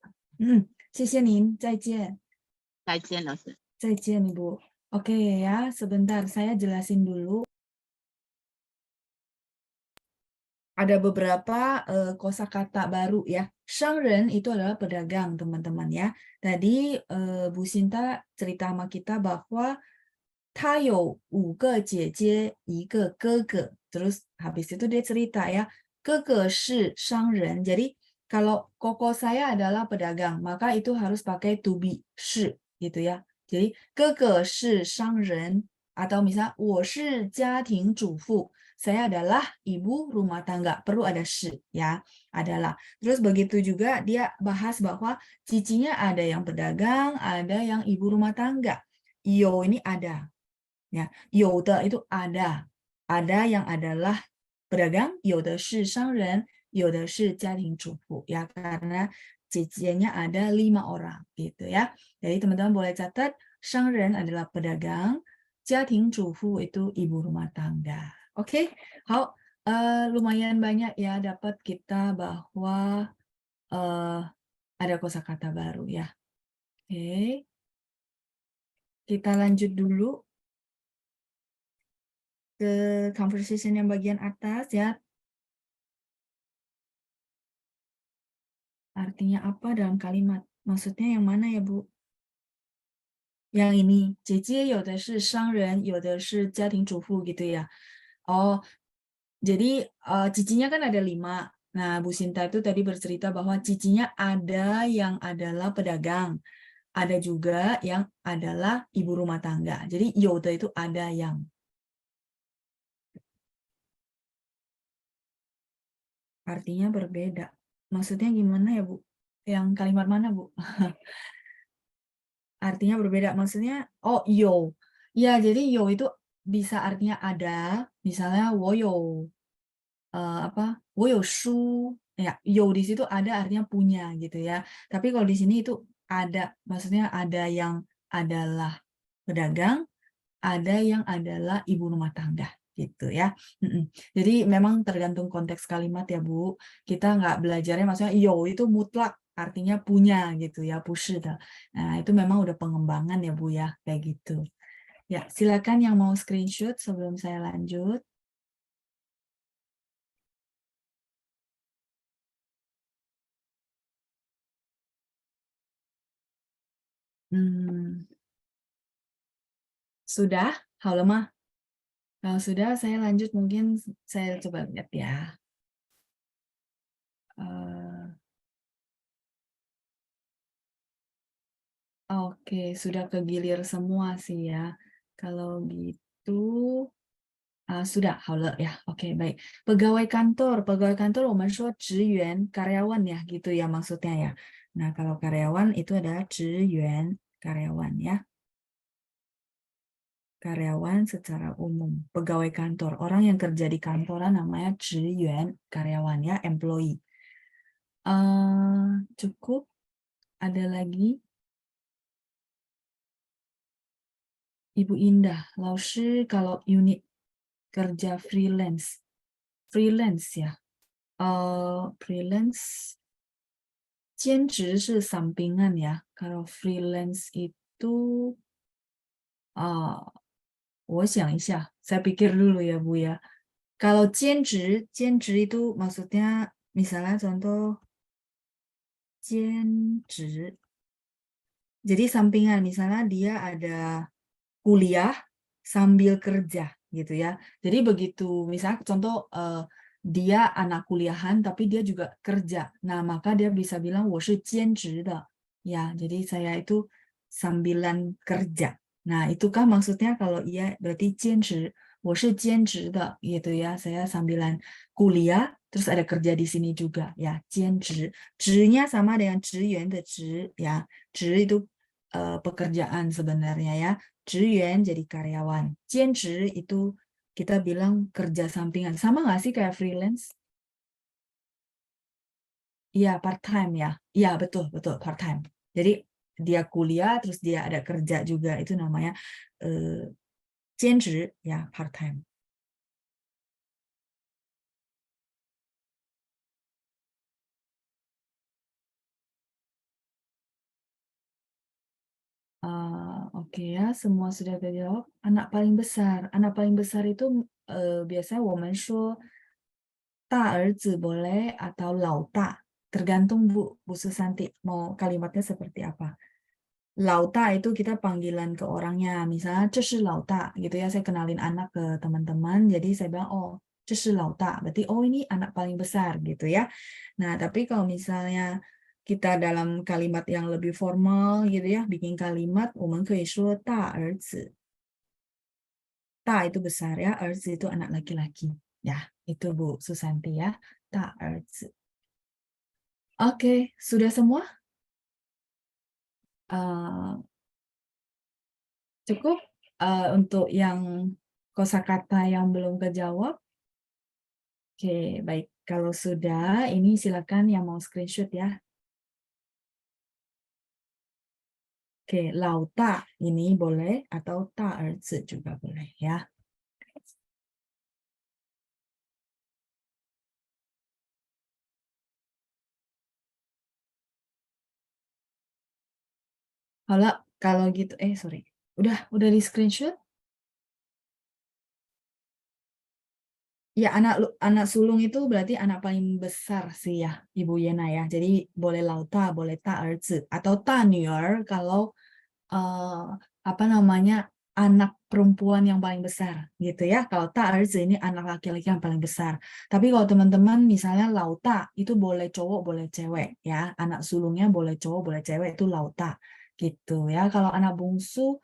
谢谢您，再见。再见，老师。再见, Ibu. Oke ya, sebentar saya jelasin dulu. Ada beberapa kosakata baru ya. Shangren itu adalah pedagang, teman-teman ya. Tadi Bu Sinta cerita sama kita bahwa 他有5个姐姐1个哥哥. Terus habis itu dia cerita ya, 哥哥是商人. Jadi kalau koko saya adalah pedagang, maka itu harus pakai to be 是 gitu ya. Jadi 哥哥是商人 atau misal 我是家庭主妇. Saya adalah ibu rumah tangga. Perlu ada 是 ya, adalah. Terus begitu juga dia bahas bahwa cicinya ada yang pedagang, ada yang ibu rumah tangga. Yo ini ada. Ya, 有的 itu ada. Ada yang adalah pedagang, 有的是商人, 有的是家庭主妇 ya, karena cicinya ada 5 orang gitu ya. Jadi teman-teman boleh catat, 商人 adalah pedagang, 家庭主妇 itu ibu rumah tangga. Oke, lumayan banyak ya dapat kita bahwa ada kosakata baru ya. Oke. Kita lanjut dulu. ke conversation yang bagian atas ya. Artinya apa dalam kalimat? Maksudnya yang mana ya, Bu? Yang ini, 姐姐有的是商人，有的是家庭主妇gitu ya. Oh, jadi cicinya kan ada 5. Nah, Bu Sinta itu tadi bercerita bahwa cicinya ada yang adalah pedagang, ada juga yang adalah ibu rumah tangga. Jadi 有的 itu ada yang. Artinya berbeda. Maksudnya gimana ya, Bu? Yang kalimat mana, Bu? Artinya berbeda. Maksudnya, oh, 有. Ya, jadi 有 itu bisa artinya ada. Misalnya, 我有 apa? 我有书. Ya, 有 di situ ada artinya punya gitu ya. Tapi kalau di sini itu ada, maksudnya ada yang adalah pedagang, ada yang adalah ibu rumah tangga gitu ya. Jadi memang tergantung konteks kalimat ya, Bu. Kita nggak belajarnya maksudnya 有 itu mutlak artinya punya gitu ya, 不是的. Nah, itu memang udah pengembangan ya, Bu ya, kayak gitu. Ya, silakan yang mau screenshot sebelum saya lanjut. Sudah? 好了吗? Kalau sudah, saya lanjut. Mungkin saya coba lihat ya. Oke, sudah kegilir semua sih ya. Kalau gitu, sudah, 好了 ya. Oke, baik. Pegawai kantor, 我们说职员, karyawan ya, gitu ya maksudnya ya. Nah, kalau karyawan itu adalah 职员, karyawan ya. Karyawan secara umum, pegawai kantor, orang yang kerja di kantoran namanya 职员, karyawan ya, employee. Cukup. Ada lagi? Ibu Indah, 老师 kalau unit kerja freelance, ya. Freelance, 兼职是 sampingan ya. Kalau freelance itu, 我想一下, saya pikir dulu ya, Bu ya. Kalau 兼职 itu maksudnya, misalnya contoh, 兼职. Jadi sampingan, misalnya dia ada kuliah sambil kerja gitu ya. Jadi begitu, misalnya contoh dia anak kuliahan tapi dia juga kerja. Nah, maka dia bisa bilang 我是兼职的. Ya, jadi saya itu sambilan kerja. Nah, itukah maksudnya kalau iya berarti 兼职, 我是兼职的 gitu ya. Saya sambilan kuliah terus ada kerja di sini juga ya, 兼职. 职nya sama dengan 职员的职 ya. 职 itu pekerjaan sebenarnya ya. 职员 jadi karyawan. 兼职 itu kita bilang kerja sampingan. Sama nggak sih kayak freelance? Iya, part time ya. Iya, betul, part time. Jadi dia kuliah terus dia ada kerja juga, itu namanya 兼职 ya, part time. Oke ya, semua sudah terjawab. Anak paling besar. Anak paling besar itu biasanya 我们说 大儿子 boleh atau 老大. Tergantung Bu Susanti mau kalimatnya seperti apa. 老大 itu kita panggilan ke orangnya. Misalnya 这是老大 gitu ya. Saya kenalin anak ke teman-teman. Jadi saya bilang, oh 这是老大. Berarti oh ini anak paling besar gitu ya. Nah, tapi kalau misalnya kita dalam kalimat yang lebih formal gitu ya, bikin kalimat, 我们可以说大儿子. 大 itu besar ya, 儿子 itu anak laki-laki. Ya, itu Bu Susanti ya, 大儿子. Oke, sudah semua? Cukup untuk yang kosakata yang belum kejawab? Oke, baik. Kalau sudah, ini silakan yang mau screenshot ya. Oke, 老大 ini boleh atau 大儿子 juga boleh ya. Kalau gitu, sorry. Udah di screenshot? Ya, anak sulung itu berarti anak paling besar sih ya, Ibu Yena ya. Jadi boleh lauta, boleh ta erzi atau ta nyuer kalau apa namanya anak perempuan yang paling besar gitu ya. Kalau ta erzi ini anak laki-laki yang paling besar. Tapi kalau teman-teman misalnya lauta itu boleh cowok, boleh cewek ya. Anak sulungnya boleh cowok, boleh cewek itu lauta gitu ya. Kalau anak bungsu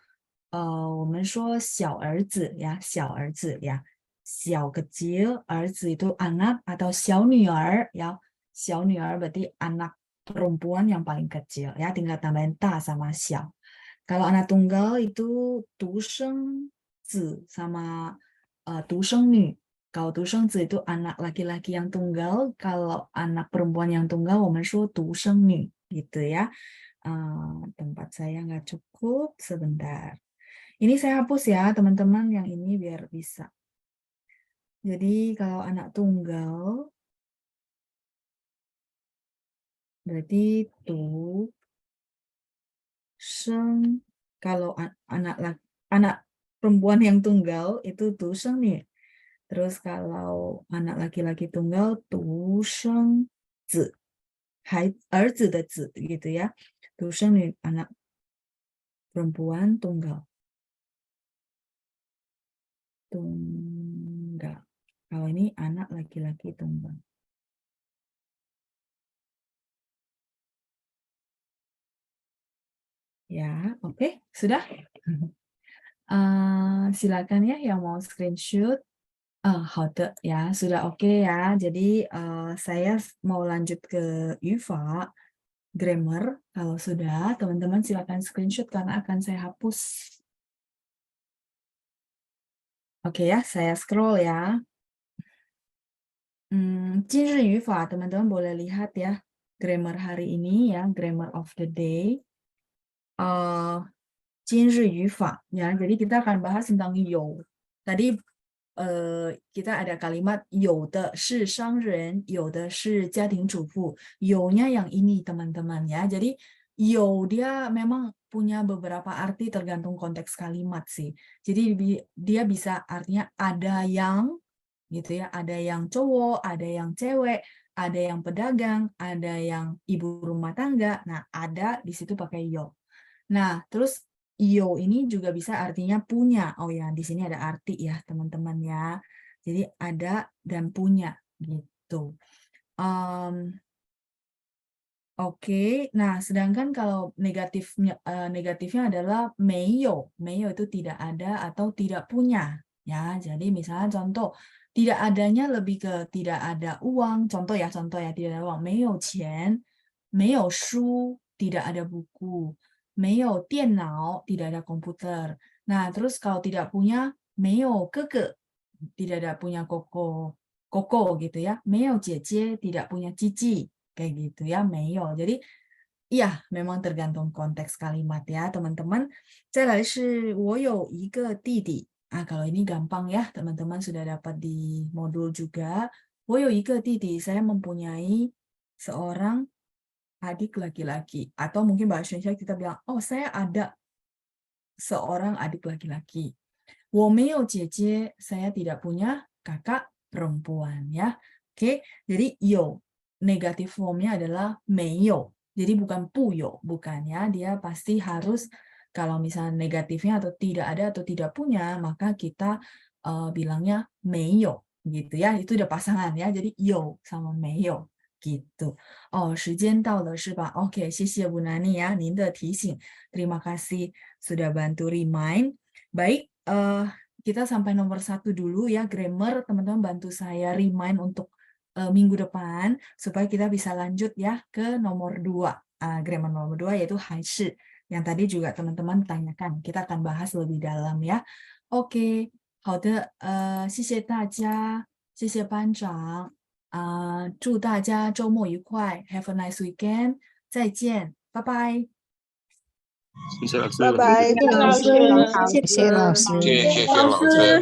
我们说小儿子 ya, 小儿子 ya. 小 kecil, 儿子 itu anak atau 小女儿 ya. 小女儿 berarti anak perempuan yang paling kecil ya, tinggal tambahin ta sama 小. Kalau anak tunggal itu 独生子 sama 独生女. Kalau 独生子 itu anak laki-laki yang tunggal, kalau anak perempuan yang tunggal 我们说独生女 gitu ya. Tempat saya nggak cukup, sebentar. Ini saya hapus ya teman-teman yang ini biar bisa. Jadi kalau anak tunggal berarti tu sheng. Kalau anak perempuan yang tunggal itu tu sheng nih. Terus kalau anak laki-laki tunggal tu sheng zi. Erzi de zi gitu ya. Tu sheng nih anak perempuan tunggal. Tunggal. Kalau ini anak laki-laki tunggal. Ya, oke, sudah. Silakan ya yang mau screenshot. 好的 ya, sudah oke ya. Jadi saya mau lanjut ke 语法 grammar. Kalau sudah, teman-teman silakan screenshot karena akan saya hapus. Oke ya, saya scroll ya. 今日语法 teman-teman boleh lihat ya. Grammar hari ini ya, grammar of the day. 今日语法 ya. Jadi kita akan bahas tentang 有. Tadi kita ada kalimat 有的是商人，有的是家庭主妇。有nya yang ini teman-teman ya. Jadi 有 dia memang punya beberapa arti tergantung konteks kalimat sih. Jadi dia bisa artinya ada yang gitu ya, ada yang cowok, ada yang cewek, ada yang pedagang, ada yang ibu rumah tangga. Nah, ada di situ pakai yo. Nah, terus yo ini juga bisa artinya punya. Oh ya, di sini ada arti ya, teman-teman ya. Jadi ada dan punya gitu. Oke, nah sedangkan kalau negatifnya adalah 没有 itu tidak ada atau tidak punya ya. Jadi misalnya contoh tidak adanya lebih ke tidak ada uang. Contoh ya tidak ada uang. 没有钱，没有书 tidak ada buku. 没有电脑 tidak ada komputer. Nah terus kalau tidak punya 没有哥哥 tidak ada punya koko gitu ya. 没有姐姐 tidak punya cici. Kayak gitu ya, 没有. Jadi, iya, memang tergantung konteks kalimat ya, teman-teman. 再来是我有一个弟弟. Kalau ini gampang ya, teman-teman sudah dapat di modul juga. 我有一个弟弟, saya mempunyai seorang adik laki-laki. Atau mungkin bahasa Indonesia kita bilang, oh saya ada seorang adik laki-laki. 我没有姐姐, saya tidak punya kakak perempuan ya. Oke, jadi 有 negatif formnya adalah 没有. Jadi bukan 不有, bukan ya. Dia pasti harus kalau misalnya negatifnya atau tidak ada atau tidak punya, maka kita bilangnya 没有 gitu ya. Itu udah pasangan ya. Jadi 有 sama 没有 gitu. Oh, 时间到了是吧? Oke, 谢谢 Bu Nani ya, 您的提醒. Terima kasih sudah bantu remind. Baik, kita sampai nomor 1 dulu ya, grammar. Teman-teman bantu saya remind untuk minggu depan supaya kita bisa lanjut ya ke nomor 2, grammar nomor 2 yaitu 还是 yang tadi juga teman-teman tanyakan. Kita akan bahas lebih dalam ya. Oke, 好的，谢谢大家，谢谢班长，祝大家周末愉快 ，Have a nice weekend， 再见，拜拜。谢谢老师，拜拜，谢谢老师，谢谢老师。谢谢老师。